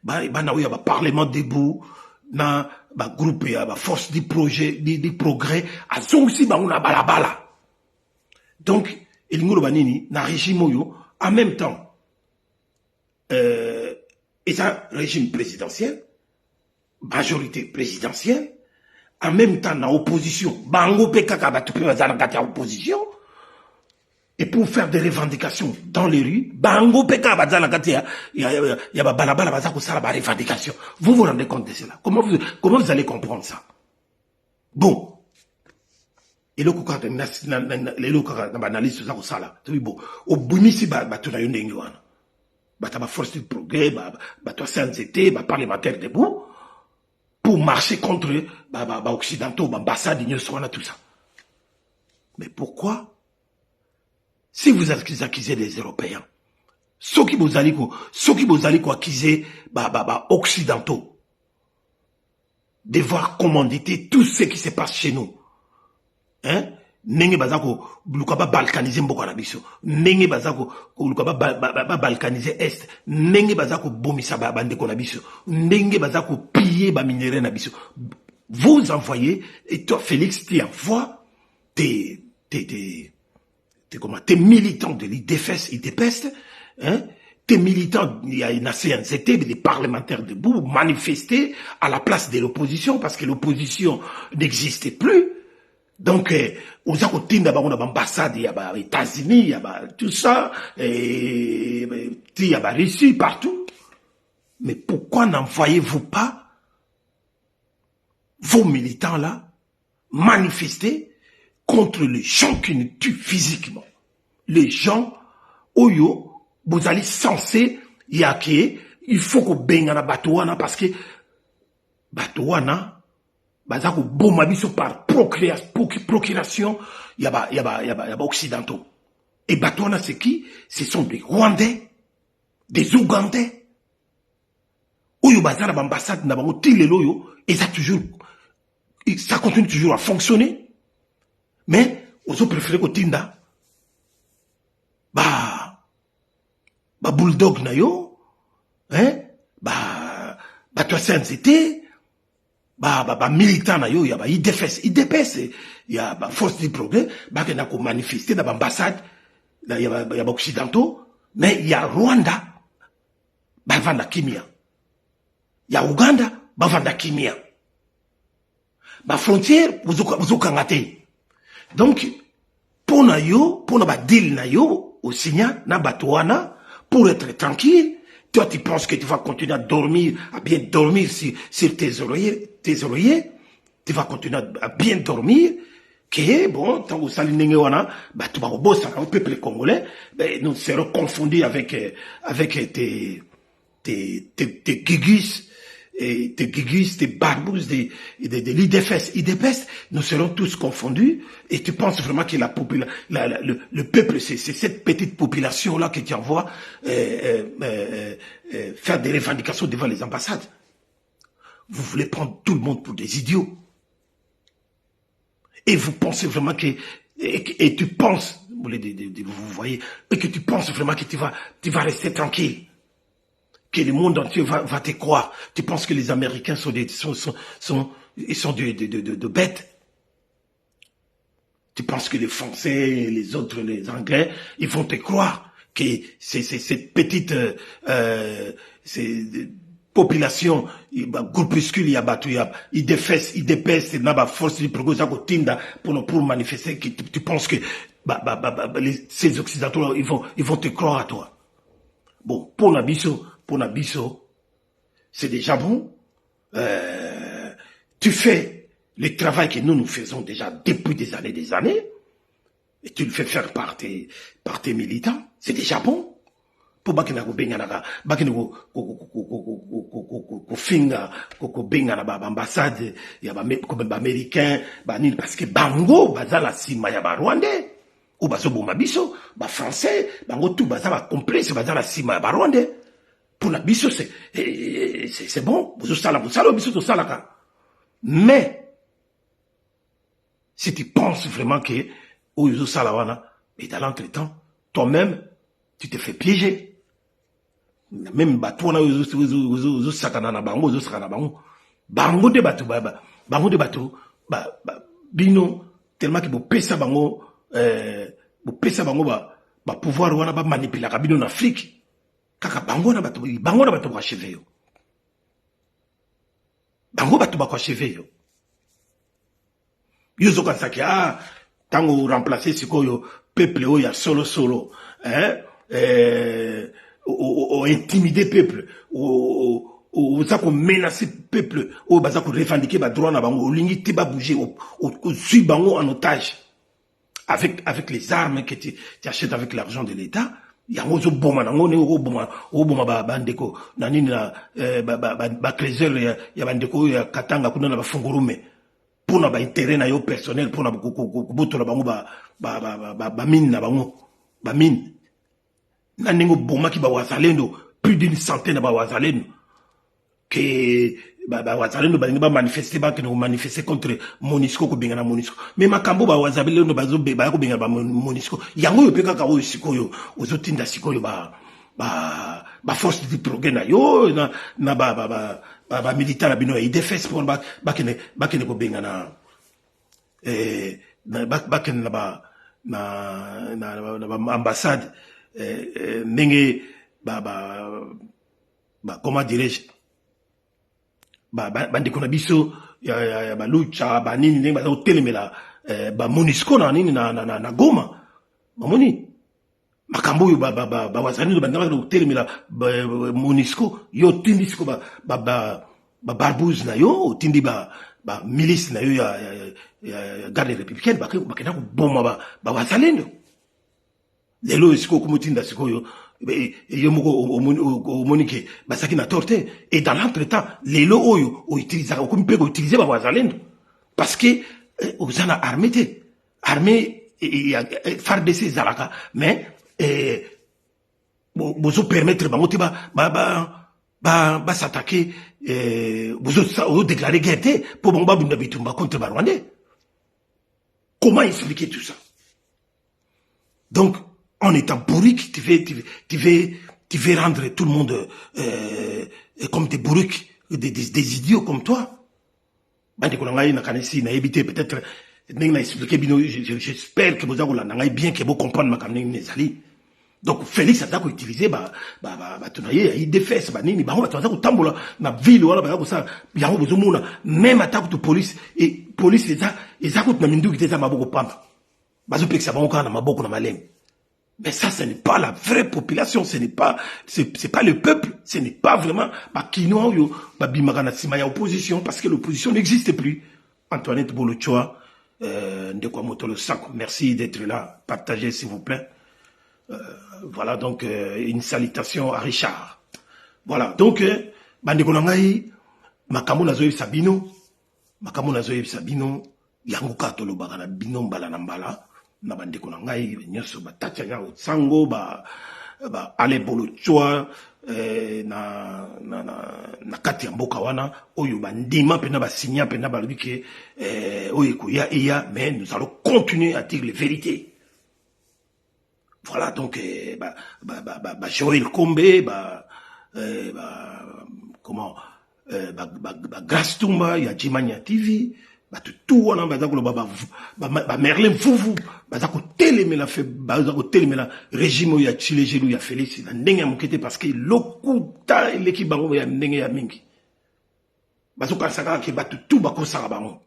Bana il y a parlement debout, na groupe il y a force du projet du progrès, Azon ici na balabala. Donc il ngolo banini na régime oyo en même temps et un régime présidentiel, majorité présidentielle, en même temps dans l'opposition, opposition, et pour faire des revendications dans les rues, revendications. Vous vous rendez compte de cela? Comment vous allez comprendre ça? Bon. Et le analyse ça ça là. Bon. Au bunisi force du progrès, CNCT, parlementaire debout, pour marcher contre occidentaux, ambassade, tout ça. Mais pourquoi? Si vous accusez les Européens, ceux qui vous allez accuser occidentaux, devoir commanditer tout ce qui se passe chez nous, hein? Nenge bazako lukaba balkaniser mboko na biso, nenge bazako lukaba balkaniser est, nenge bazako bomisa bandeko na biso, nenge bazako piller ba minéraux na biso. Vous envoyez, et toi Félix tu envoies tes militants de l'IDPS, hein? Tes militants, il y a une CNCT, des parlementaires debout, manifester à la place de l'opposition parce que l'opposition n'existait plus. Donc, aux côtés d'abord on a l'ambassade, il y a les États-Unis, il y a tout ça, et il y a la Russie partout. Mais pourquoi n'envoyez-vous pas vos militants là manifester contre les gens qui nous tuent physiquement? Les gens, oyo, vous allez censé yake, il faut que bengana batouana parce que batouana bazako bomabiso par procuration yaba occidentaux. Et batouana c'est qui? Ce sont des Rwandais, des Ougandais. Oyo bazana l'ambassade na bango tileloyo et ça continue toujours à fonctionner. Mais aux autres préférés que tinda bulldog na yo, hein, toi CNCT, militant na yo, y a IDFS, y a force du progrès, qui n'a manifesté dans l'ambassade, y a occidentaux, mais il y a Rwanda, bavanda kimia. Ya Uganda, bavanda kimia. Ba frontière, vous kangate. Donc, pour na yo, pour na ba deal na yo, au signal, na batouana, pour être tranquille, toi tu penses que tu vas continuer à dormir, à bien dormir sur tes oreillers, tu vas continuer à bien dormir, que bon, tant que ça l'ingéwana, bah tu vas au boss, au peuple congolais, nous serons confondus avec tes gugus, tes barbouzes, des IDPS, nous serons tous confondus, et tu penses vraiment que le peuple, c'est cette petite population-là que tu envoies faire des revendications devant les ambassades. Vous voulez prendre tout le monde pour des idiots. Et vous pensez vraiment que, et tu penses, vous voyez, et que tu penses vraiment que tu vas rester tranquille. Que le monde entier va te croire. Tu penses que les Américains sont de bêtes. Tu penses que les Français, les autres, les Anglais, ils vont te croire que c'est cette petite population, groupuscule, ils défessent, n'a force de progrès pour manifester. Tu penses que ces Occidentaux, ils vont te croire à toi. Bon, pour Nabiso, c'est déjà bon. Tu fais le travail que nous faisons déjà depuis des années, et tu le fais faire par tes militants, c'est déjà bon. Pour bakina ko bengana bakina ko finga ko bengana ba ambassade ya ba américain ba nini parce que bango bazala sima ya ba rwandais ou baso boma biso ba français bango tout bazala complice bazala sima ya ba rwandais. Pour la biso c'est bon, vous sala biso to salaka. Mais si tu penses vraiment que ou sala wana, et dans l'entretemps toi-même tu te fais piéger. Même bateau na sakana na bango bango de bateau bino tellement que bo pesa bango ba pouvoir wana ba manipuler ka bino en Afrique kaka bango na bateau ba achever yo bango bateau ba achever yo zo kansaki tango remplacer sikoyo peuple oya solo intimider peuple ou ça qu'on menacer peuple ou ça qu'on revendiquer ba droit na bango lingi te ba bouger au suivre bango en otage avec les armes que tu achètes avec l'argent de l'État. Il y a un boma ba bandeko na nini na ba trésor ya bandeko ya katanga kuna na ba fungurume pour na ba intérêt na yo personnel pour na boto na bango ba mine na bango ba mine. Nanengo bomaki ba wazalendo plus d'une centaine ba wazalendo que ba wazalendo ba manifester contre Monisco ko binga na Monisco mais makambo ba wazalendo ba ko binga ba Monisco yango yo peka ka o sikoyo ozotinda sikoyo ba force de progrès na yo na ba militaire bino e defense pour ba kene ko binga na ba kene na ambassade ndenge comment dirais-je bandeko na biso ya balucha banini ndenge baza kotelemela Monisco na nini na Goma bamoni makambo oyo bawazalendo bandanga kotelemela Monisco yo otindi siko barbouze na yo otindi milice na yo ya garde républicaine bakenda koboma bawazalendo lelo siko kumutinda siko yo monique basaki na torte et dans l'entretemps lelo oyo o utiliser ba wazalendo parce que ozana armée FARDC zalaka mais bozo permettre bango te ba s'attaquer bozo déclarer guerre pour bango bunda bitumba contre ba Rwandais. Comment expliquer tout ça? Donc en étant bourrique, tu veux rendre tout le monde comme des bourriques, des idiots comme toi. Peut-être, j'espère que vous avez bien que vous comprenez ma caméra. Donc Félix a utilisé il défesse nini ba on va tambola na ville wala ba ko ça yango bozomuna même attaque de police et police eza ko na minduki teza maboko pamba bazo pekisa bango kana maboko na malem. Mais ça ce n'est pas la vraie population, ce n'est pas c'est pas le peuple, ce n'est pas vraiment ba kino yo ba bimaka na sima ya opposition parce que l'opposition n'existe plus. Antoinette Bolochoa Ndekwa Motolo Sako, merci d'être là, partagez s'il vous plaît. Voilà donc une salutation à Richard. Voilà donc bandeko nangai makambo nazoyi sabino yango katolo bakana bino mbala na mbala na bandeko nangai nyoso batati nya otsango ba ale Bolochoa na kati ya mboka wana oyo bandima pena ba signa pena ba lobike oyo koya iya mais nous allons continuer à dire les vérités. Voilà donc Joël Kombe comment Grace Tumba ya Jimania TV tout wana bazako ba Merlin Vuvu bazako telemela fait bazako telemela régime ya Chilejelu ya Félix na ndenge mokete parce que lokuta l'équipe bango ya ndenge ya mingi bazoko saka ke tout bako saka bango.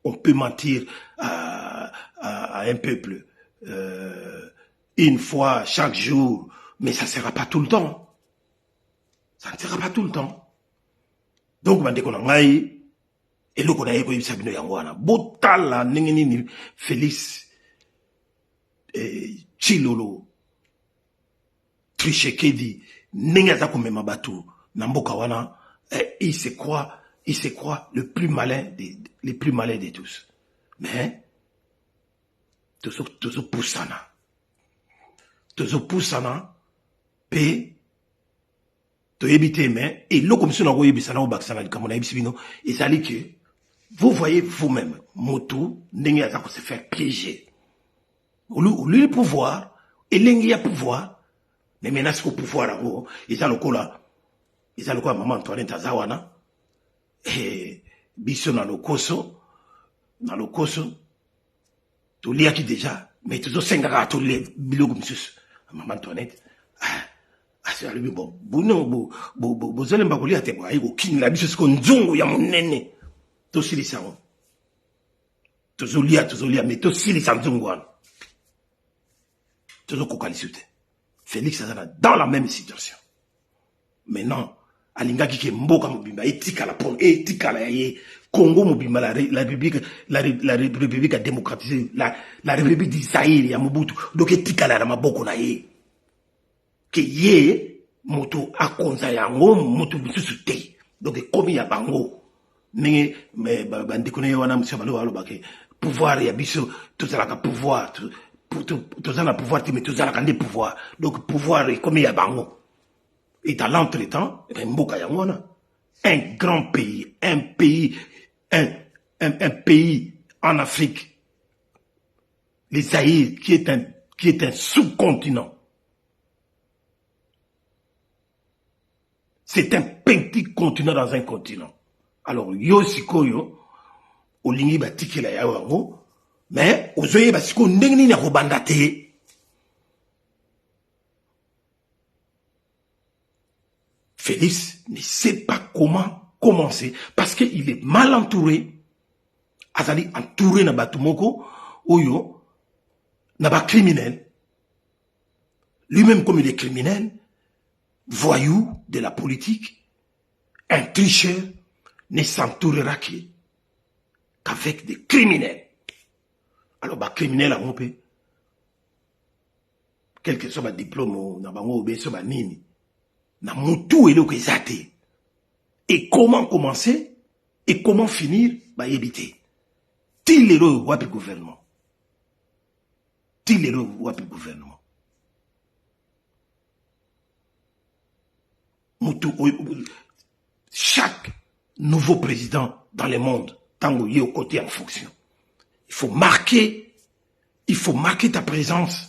On peut mentir à un peuple une fois chaque jour, mais ça ne sera pas tout le temps. Ça ne sera pas tout le temps. Donc, bandeko na ngai eloko na yeko yebisa bino yango wana botala ndenge nini Félix Tshilolo Tshisekedi ndenge aza komema bato na mboka wana il se croit le plus malin les plus malins de tous. Mais tozo poussana pe to yebite mais et lo comme si on a yebisa na obakisana likambo na yebisi bino ezali que vous voyez vous-même moto ndenge aza ko se faire piéger le pouvoir et l'engi ya pouvoir mais maintenant c'est au pouvoir là ezali lokola maman Antoinette azawana biso na lokoso to liaki déjà mais tozo sengaka to le biloko misusu maman Antoinette c'est lui bon bozelemba kolia te bwa iko kinila biso siko nzungu ya monene to silisa ngo tozo lia mais to silisa nzungu wana tozo kokalisu te. Félix azana dans la même situation maintenant alingaki ke mboka mobimba etikala pon etikala ye Congo mobimba la république a démocratisé la république d'Israël ya Mobutu donc etikala na maboko na ye ke ye moto akonza yango moto bisusu te donc komi ya bango mais bandeko na wana monsieur balo bake pouvoir ya biso tozalaka pouvoir tozala pouvoir te mais tozalaka nde pouvoir donc pouvoir komi ya bango. Et dans l'entretemps, un grand pays, un pays en Afrique, les Zaïre, qui est un sous-continent. C'est un petit continent dans un continent. Alors, yo sikoyo, olingi batiki la yawango, mais ozoye basiko ndengni na robandate. Félix ne sait pas comment commencer parce qu'il est mal entouré. Azali entouré na batumoko, oyo, na ba criminel. Lui-même comme il est criminel, voyou de la politique, un tricheur ne s'entourera qu'avec des criminels. Alors ba criminel a rompé. Quel que soit ba diplôme, na bango obeso ba nini. Na mutu eloko ezate. Et comment commencer et comment finir ba éviter. Til lelo wapi gouvernement. Til lelo wapi gouvernement. Mutu chaque nouveau président dans le monde tango yé au côté en fonction. Il faut marquer ta présence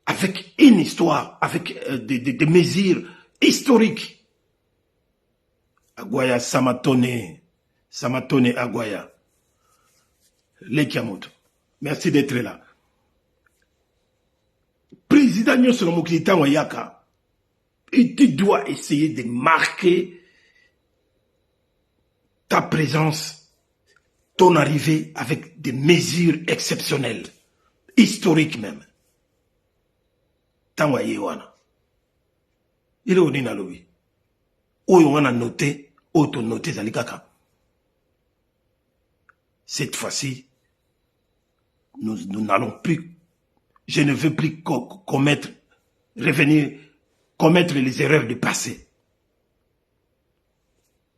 avec une histoire, avec des mesures historiques. Aguaya Samatone Aguaya. Lekiamoto. Merci d'être là. président nyonso na mokili ntango ayaka, et tu dois essayer de marquer ta présence, ton arrivée avec des mesures exceptionnelles, historiques même. Tango aye wana. Il est au nina lobi. Oyo wana noté, auto noté zalikaka. Cette fois-ci, nous n'allons plus, je ne veux plus commettre les erreurs du passé.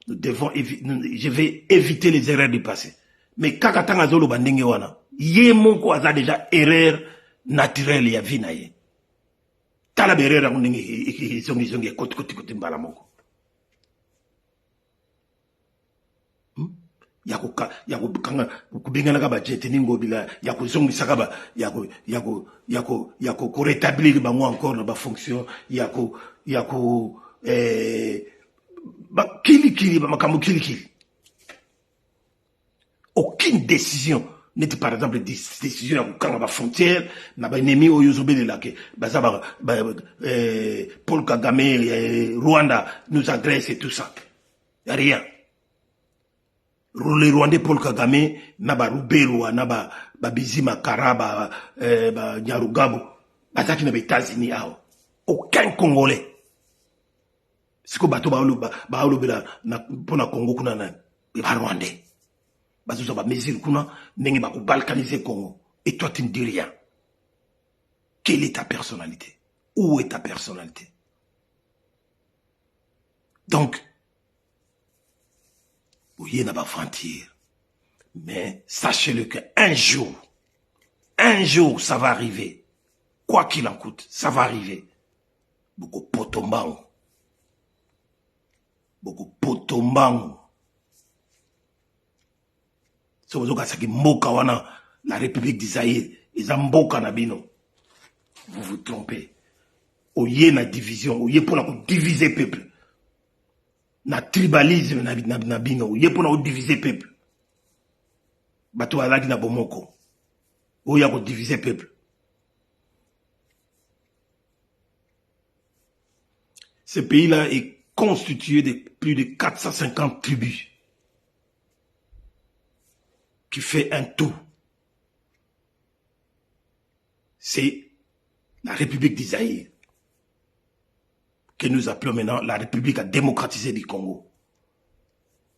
Je vais éviter les erreurs du passé. Mais kakatanga zolo bandenge wana, ye moko aza déjà erreur naturelle ya vie na ye. Tala berera ndenge zongi koti mbala moko. Yako kanga kubingana ka budget ningo bila yako zongisa ka ba yako ko rétablir bango encore ba fonction yako ba kili ba makambo kili. Aucune décision n'était par exemple décision ya kanga ba frontière na ba ennemi oyo zobelela ke baza ba Paul Kagame Rwanda nous agresse et tout ça. Y a rien. Le Rwandais Paul Kagame, naba Rubero, naba Bizima Karaba, Nyarugabo, bazaki na États-Unis ao. Aucun Congolais. Siko bato baolo bela na pona Congo kuna na ba Rwandais. Bazo ba mesure kuna ndenge ba ko balkaniser Congo. Et toi tu ne dis rien. Quelle est ta personnalité? Où est ta personnalité? Donc oui, n'a pas mentir. Mais sachez-le qu'un jour, ça va arriver. Quoi qu'il en coûte, ça va arriver. Beaucoup potombango. So vous avez mboka wana la République d'Isaïe, ils ont mboka na bino. Vous vous trompez. Oye na division, oye pour la diviser peuple. Na tribalisme na bino ye pona diviser peuple bato alaki na bomoko o ya ko diviser peuple. Ce pays-là est constitué de plus de 450 tribus qui fait un tout. C'est la République d'Isaïe que nous appelons maintenant la République démocratisée du Congo.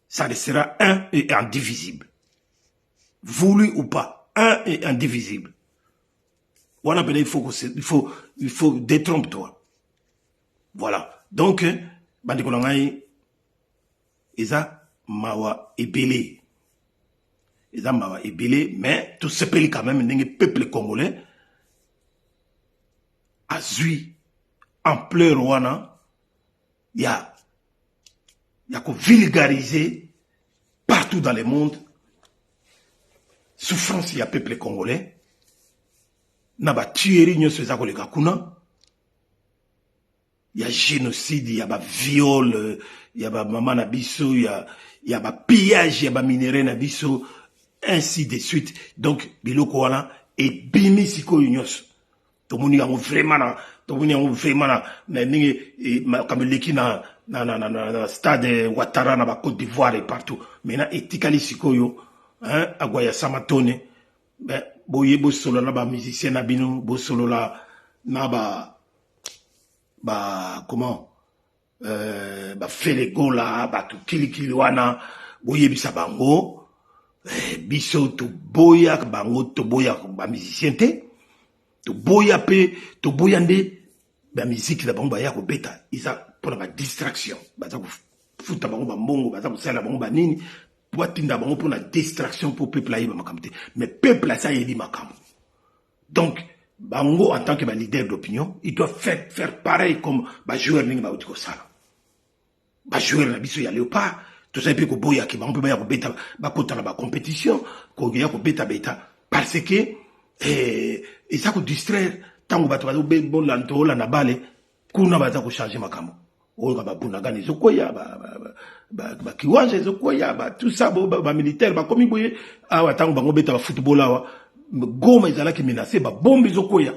Ça restera un et indivisible. Voulu ou pas, un et indivisible. Voilà, il faut détrompe-toi. Voilà. Donc, Bandikolangay, Eza Mawa Ebele. Eza Mawa Ebele, mais tout ce pays quand même, le peuple congolais, a zui ampleur wana ya ko vulgariser partout dans le monde souffrance ya peuple congolais na ba tuerie nyonso eza koleka kuna ya génocide ya ba viol ya ba mama na biso ya ba pillage ya ba minerais na biso ainsi de suite. Donc biloko wana et bimi siko nyonso tomoni yango vraiment na ningi kameleki na stade Ouattara na ba Côte d'Ivoire et partout. Maintenant etikali sikoyo hein agwaya samatone ben boye bo solo na ba musicien na bino bo solo la na ba comment ba Felegola ba to kilikili wana boye bisa bango biso to boya bango to boya ba musicien te to boya pe to boyande ba musique la bango ya ko beta isa pour la distraction baza ko futa bango ba mbongo baza ko sala bango ba nini pour tinda bango pour la distraction pour peuple aïe ba makamte mais peuple ça yeli makam. Donc bango en tant que leader d'opinion il doit faire pareil comme ba joueur ningi ba utiko sala ba joueur na biso ya léopard tout ça peut ko boya ki bango pe ba ya ko beta ba kota na ba compétition ko ya ko beta parce que et ça ko distraire tango bato bazo be bon lanto la na bale kuna baza ko changer makamo o ba bunagani zokoya ba kiwanja zokoya ba tout ça ba militaire ba komi boye awa tango bango beta ba football awa goma ezala ki menacer ba bombe zokoya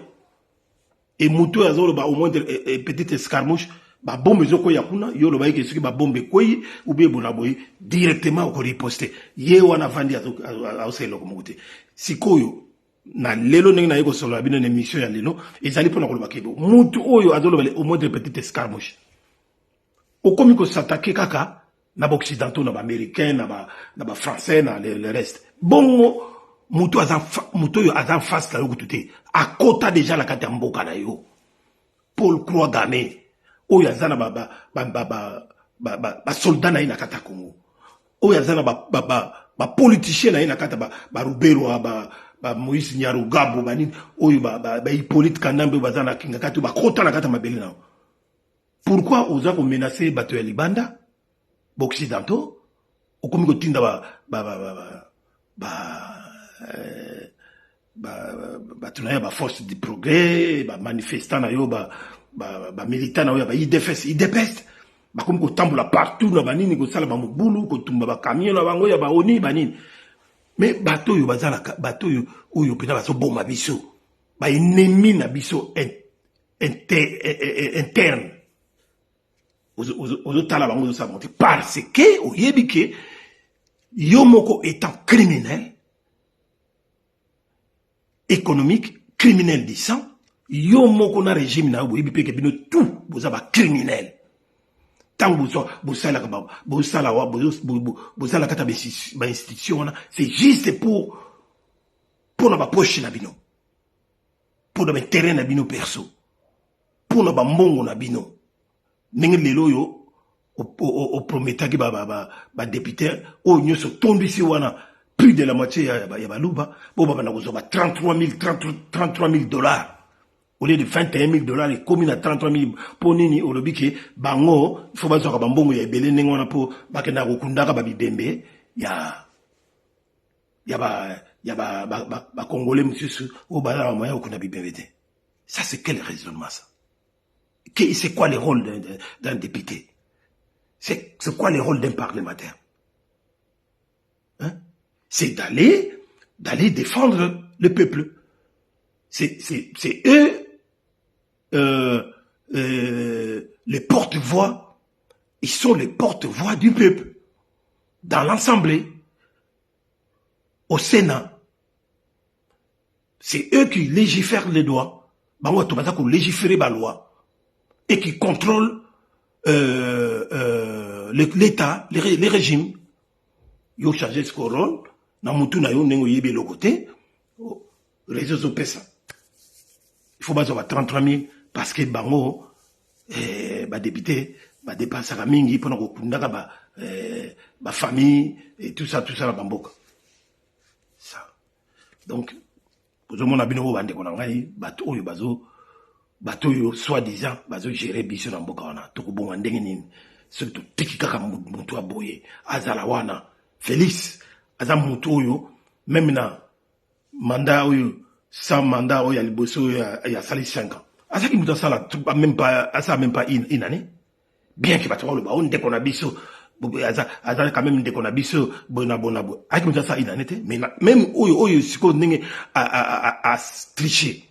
et moto azolo ba au moins petite escarmouche ba bombe zoko yakuna yo lo ba yeke soki ba bombe koyi ou bien bonaboyi directement au riposter ye wana vandi au selo komote sikoyo na lelo ndenge na yeko solo abino na émission ya lelo ezali pona ko bakebo mutu oyo azolo ba au moins de petite escarmouche okomi ko s'attaquer kaka na ba occidentaux na ba américains na ba français na le reste bongo mutu yo azan face la yo kutute akota déjà la kati ya mboka na yo Paul Croix-Gamé oyo azana ba soldat na ye na kati ya Congo oyo azana ba politicien na ye na kati ba Rubero ba Moïse Nyarugabo banini oyo ba Hippolyte Kanambe bazana kinga kati ba kota na kati ya mabele na pourquoi oza ko menacer bato ya libanda ba occidentaux okomi ko tinda tunaya ba force du progrès ba manifestant na yo ba militant na yo ba IDPS ba comme ko tambola partout na banini ko sala ba mobulu ko tumba ba camion na bango ya ba oni banini mais bato yo bazala bato yo oyo pena ba so bomba biso ba ennemi na biso interne ozo tala bango zo monter parce que oyebi que yo moko étant criminel économique, criminel du sang, yo moko na régime na bo ibi peke bino tout boza ba criminel. Tant bosala kata ba institution c'est juste pour na ba poche na bino. Pour na ba terrain na bino perso. Pour na ba mbongo na bino. Ndenge lelo yo o prometaki ba député o nyoso tondisi wana plus de la moitié ya baluba bo baba na kozoba 33 000 dollars au lieu de 21 000 dollars et comme na 33 000 pour nini olobi ke bango faut bazoka bambongo ya ebele ndenge wana po bakenda kokundaka ba bibembe ya ba congolais monsieur o bala moya okunda bibembe te ça c'est quel raisonnement ça c'est quoi le rôle d'un député c'est quoi le rôle d'un parlementaire hein? C'est d'aller défendre le peuple. C'est eux les porte-voix. Ils sont les porte-voix du peuple. Dans l'Assemblée, au Sénat, c'est eux qui légifèrent les lois. Bango tobata ko légiférer ba loi et qui contrôlent l'État, les régimes. Yo chargé ce rôle. Na mutu na yo nengo yebe le côté réseaux opesa il faut bazo 33 000 parce que bango ba député ba dépenser ka mingi pona ko kundaka ba famille et tout ça la bamboka ça donc pour mon abino bande ko na ngai bato oyo soi-disant bazo gérer biso na mboka wana to ko bonga ndenge nini surtout tikika mutu aboye azala wana Félix Azam Moutoyo, même na mandat oyo, sans mandat oyo, il bosse il y a sali 5 ans. Asa qui mouta sala, même pas une année. Bien qu'il va te voir le baon, dès qu'on a biso, Asa quand même dès qu'on a biso, bonabo. Asa qui mouta sala une année, mais même oyo, siko nenge a tricher.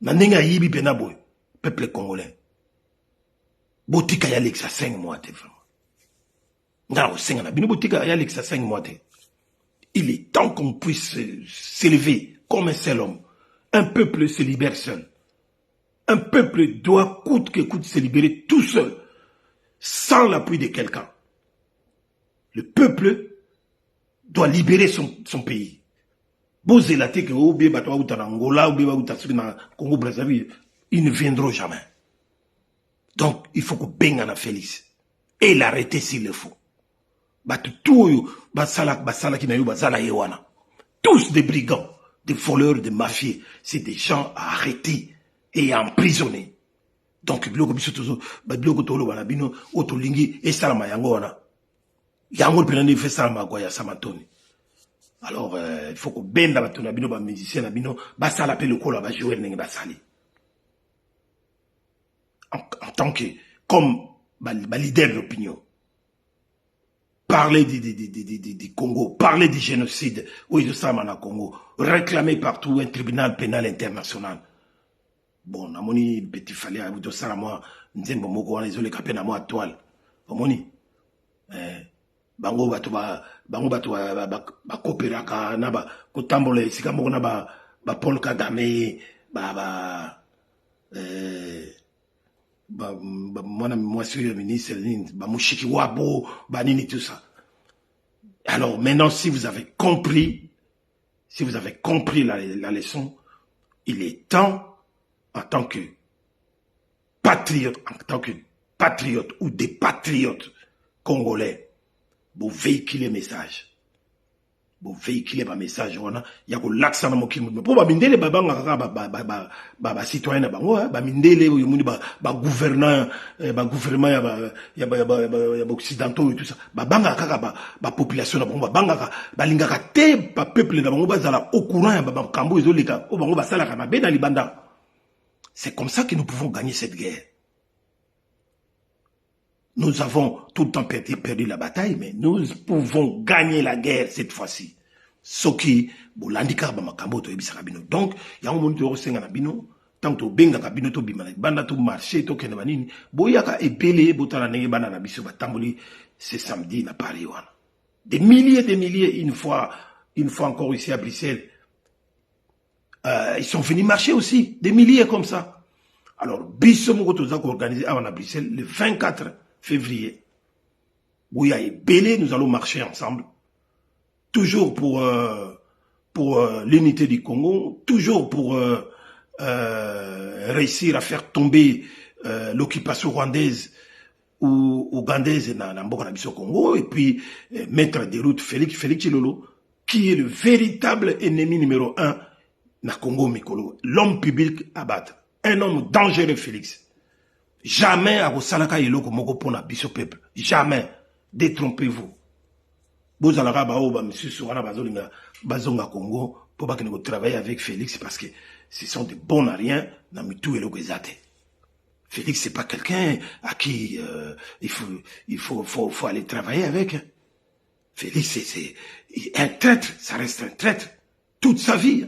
Na nenge a yibi penabo, peuple congolais. Botika yalek sa 5 mois, te vraiment. Nga o 5 ans, bino botika yalek sa 5 mois, te. Il est temps qu'on puisse s'élever comme un seul homme. Un peuple se libère seul. Un peuple doit coûte que coûte se libérer tout seul, sans l'appui de quelqu'un. Le peuple doit libérer son pays. Bozélate que Obi Batoa ou Angola, Obi Batoa ou Congo Brazzaville, ils ne viendront jamais. Donc, il faut qu'on baigne à Félix. Et l'arrêter s'il le faut. Tous des brigands, des voleurs, des mafieux. C'est des gens à arrêter et à emprisonner. Donc, alors, il faut que ben la bino ba musicien na bino ba sala pe le ko la ba jouer nenge ba sali. En tant que comme ba leader d'opinion. Parler du Congo, parler du génocide, oui, de ça, Congo, réclamer partout un tribunal pénal international. Bon, namoni petit fallait à vous ça moi, nzembo moko wana izole kapé na moi toile. Omoni. Bango bato ba coopéraka na ba kotambola esika moko na ba Paul Kagame moi sur le ministre ba Mushiki Wabo ba nini tout ça. Alors maintenant si vous avez compris la leçon, il est temps en tant que patriote ou des patriotes congolais, vous véhiculez message. Vous véhiculez ma message. Il y a l'accent dans mon kimo. Pour ba mindele ba ba citoyen na bango, ba mindele ou yomuni ba gouverneur, ba gouvernement ya occidentaux et tout ça. Ba banga kaka ba population na bango, ba banga ba lingaka te ba peuple na bango ba zala au courant ba kambo ezoleka o bango ba sala ka ba na libanda. C'est comme ça que nous pouvons gagner cette guerre. Nous avons tout le temps perdu la bataille, mais nous pouvons gagner la guerre cette fois-ci. Soki, bolandika ba makambo to ebisa kabino. Donc, il y a un moment où senga na bino, tant to benga kabino to bimana, banda to marché to kene banini, boyaka epele botala nenge bana na biso batamboli ce samedi na Paris wana. Des milliers, une fois encore ici à Bruxelles. Ils sont venus marcher aussi, des milliers comme ça. Alors, biso moko to zako organisé à Bruxelles le 24 février. Bouya et Bélé, nous allons marcher ensemble. Toujours pour l'unité du Congo, toujours pour réussir à faire tomber l'occupation rwandaise ou ougandaise dans le Congo, et puis mettre des routes Félix Chilolo, qui est le véritable ennemi numéro 1 dans Congo Mikolo. L'homme public à battre. Un homme dangereux, Félix. Jamais à Rosalaka et Loko Moko pour la biso peuple. Jamais. Détrompez-vous. Vous allez à monsieur Sourana Bazonga Congo pour pas que nous travaillions avec Félix parce que ce sont des bons à rien dans Mitou et Logezate. Félix, c'est pas quelqu'un à qui il faut aller travailler avec. Félix, c'est un traître. Ça reste un traître. Toute sa vie.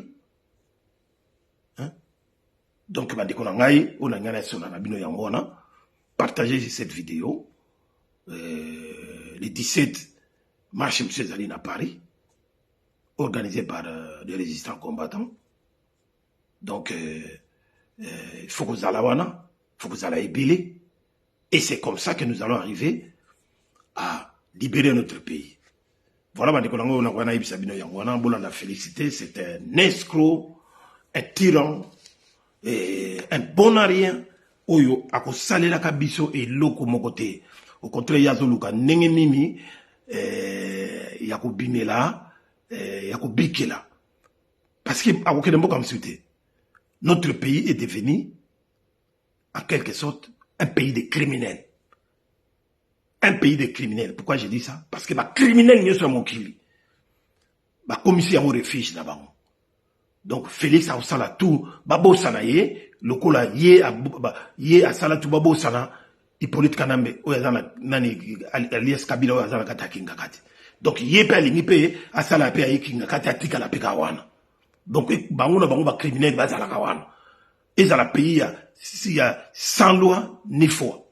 Donc, partagez cette vidéo. Le 17, marche M. Zaline à Paris, organisé par des résistants combattants. Donc, il faut que vous allez ébiler. Et c'est comme ça que nous allons arriver à libérer notre pays. Voilà, on a félicité. C'est un escroc, un tyran, un bon à rien. Oyo ako salela kabiso et loko mokote. Au contraire, yazoluka nenge mimi yako bimela yako bikela. Parce que ako kenembo comme suite. Notre pays est devenu en quelque sorte un pays de criminels. Un pays de criminels. Pourquoi je dis ça? Parce que les criminels ne sont pas kili. Les commissaires au refuge là-bas. Donc Félix a osala tout babo sanaye lokola ye a sala tout babo sana Hippolyte Kanambe oyazana nani alias Kabila oyazana kata kinga kati. Donc ye pe alingi pe asala pe ayi kinga kati atika la pe kawana. Donc bango ba criminel bazala kawana. Ezala pays s'il y a sans loi ni foi.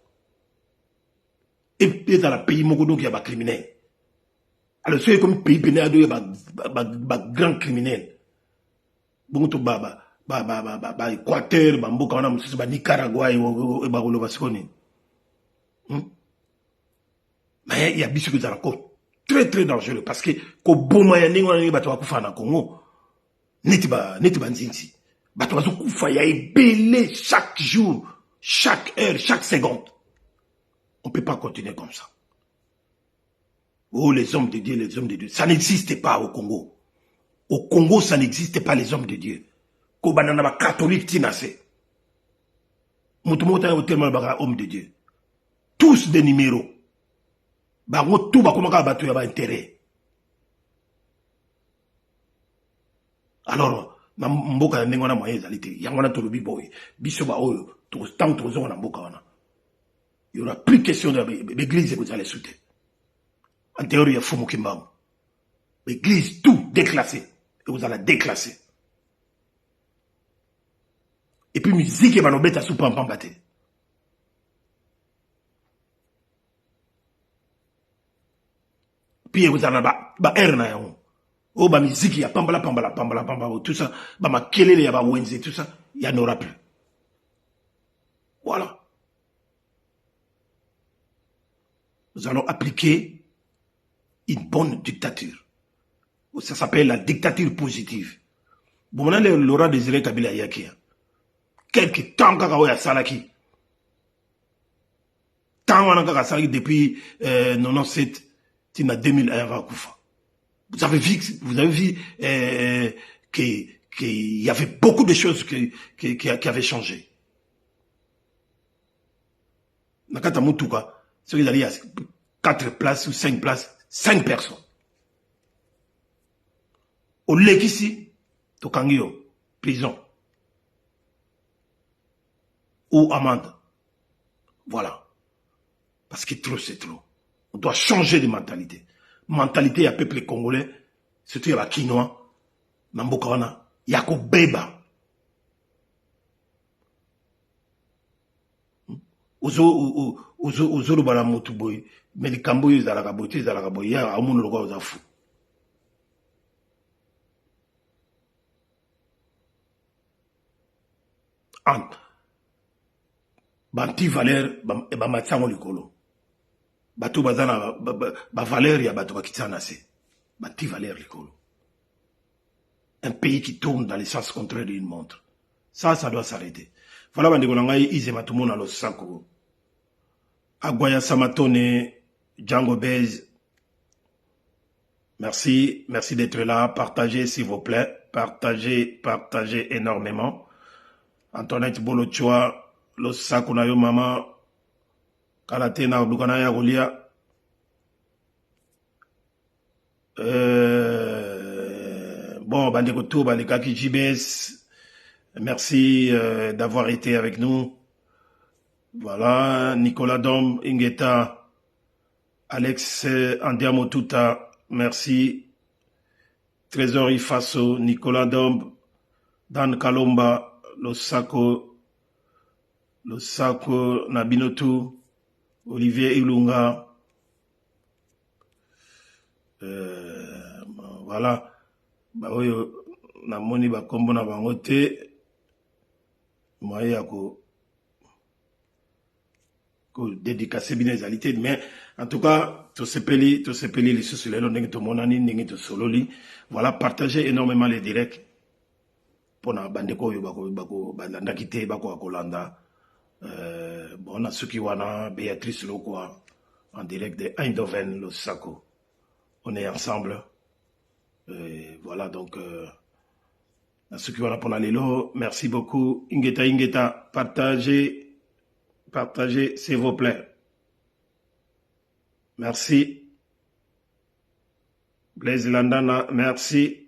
Et dans le pays moko donc il y a ba criminel. Alors c'est comme pays bénéado il y a ba grand criminel. Bon to Équateur, mboka wana mususu ba Nicaragua et ba koloba sikoni. Mais il y a biso qui est encore très très dangereux parce que ko boma ya ningo na bato bakufa na Congo. Neti ba nzinzi. Bato bakufa ya ebele chaque jour, chaque heure, chaque seconde. On peut pas continuer comme ça. Oh les hommes de Dieu, ça n'existe pas au Congo. Au Congo, ça n'existe pas les hommes de Dieu. Kobanana ba catholique tinase. Mutumota tellement ba homme de Dieu. Tous des numéros. Bango tout ba komaka batu ya ba intérêt. Alors, na mboka na ndengona moyen ezalité. Yangona tolobi boy. Biso ba oyo, tant tozo na mboka wana. Il n'y aura plus question de l'église que vous allez soutenir. En théorie, il y a Fumu Kimbangu. L'église, tout déclassé. Et vous allez déclasser. Et puis musique va nous mettre à sous pam te. Puis vous avez ba air na yango. Oh ba musique ya pambala tout ça, ba makelele ya ba wenze tout ça, il y en aura plus. Voilà. Nous allons appliquer une bonne dictature. Ça s'appelle la dictature positive. Bon, maintenant, Laurent Désiré Kabila Yakia. Quelque temps qu'il y a Salaki. Tant qu'il y a Salaki depuis 97, il y a 2001 à Koufa. Vous avez vu qu'il y avait beaucoup de choses qui avaient changé. Nakata Moutuka, c'est qu'il y a 4 places ou 5 places, 5 personnes. Au Lekisi, Tokangio, prison. Ou amende. Voilà. Parce que trop, c'est trop. On doit changer de mentalité. Mentalité à peuple congolais, surtout à la Quinois, Nambokawana, Yako Beba. Ozo bala motuboy, mais les Camboyes za la kaboté, za la kaboy, ya amoun logo oza fou. Ant. Banti valeur, ba matsango likolo. Bato bazana, ba valeur ya bato bakitsana se. Banti valeur likolo. Un pays qui tourne dans les sens contraires d'une montre. Ça doit s'arrêter. Voilà, bandeko nangai, Izema tout le monde à l'Osako. Aguaya Samatone, Django Bez. Merci d'être là. Partagez s'il vous plaît. Partagez énormément. Antoinette Bolochoa, Losako na yo mama, Karate na Obukana ya Golia. Bon, bandeko tout, bandekaki JBS. Merci d'avoir été avec nous. Voilà, Nicolas Dom, Ingeta, Alex Andiamotuta, merci. Trésor Ifaso, Nicolas Dom, Dan Kalomba, Losako Nabinotu, Olivier Ilunga. Voilà. Bah oui, namoni ba kombo na bangote. Moi yako dédicacer bien les alités, mais en tout cas, tout se peli les sous les longs de mon année, de sololi. Voilà, partagez énormément les directs pour na bandeko bako bandanda kité bako akolanda. Bon, on a ceux qui wana Béatrice Lokwa en direct de Eindhoven, le Sako. On est ensemble. Voilà donc. À ceux qui wana pour l'élo, merci beaucoup. Ingeta, partagez s'il vous plaît. Merci. Blaise Landana, merci.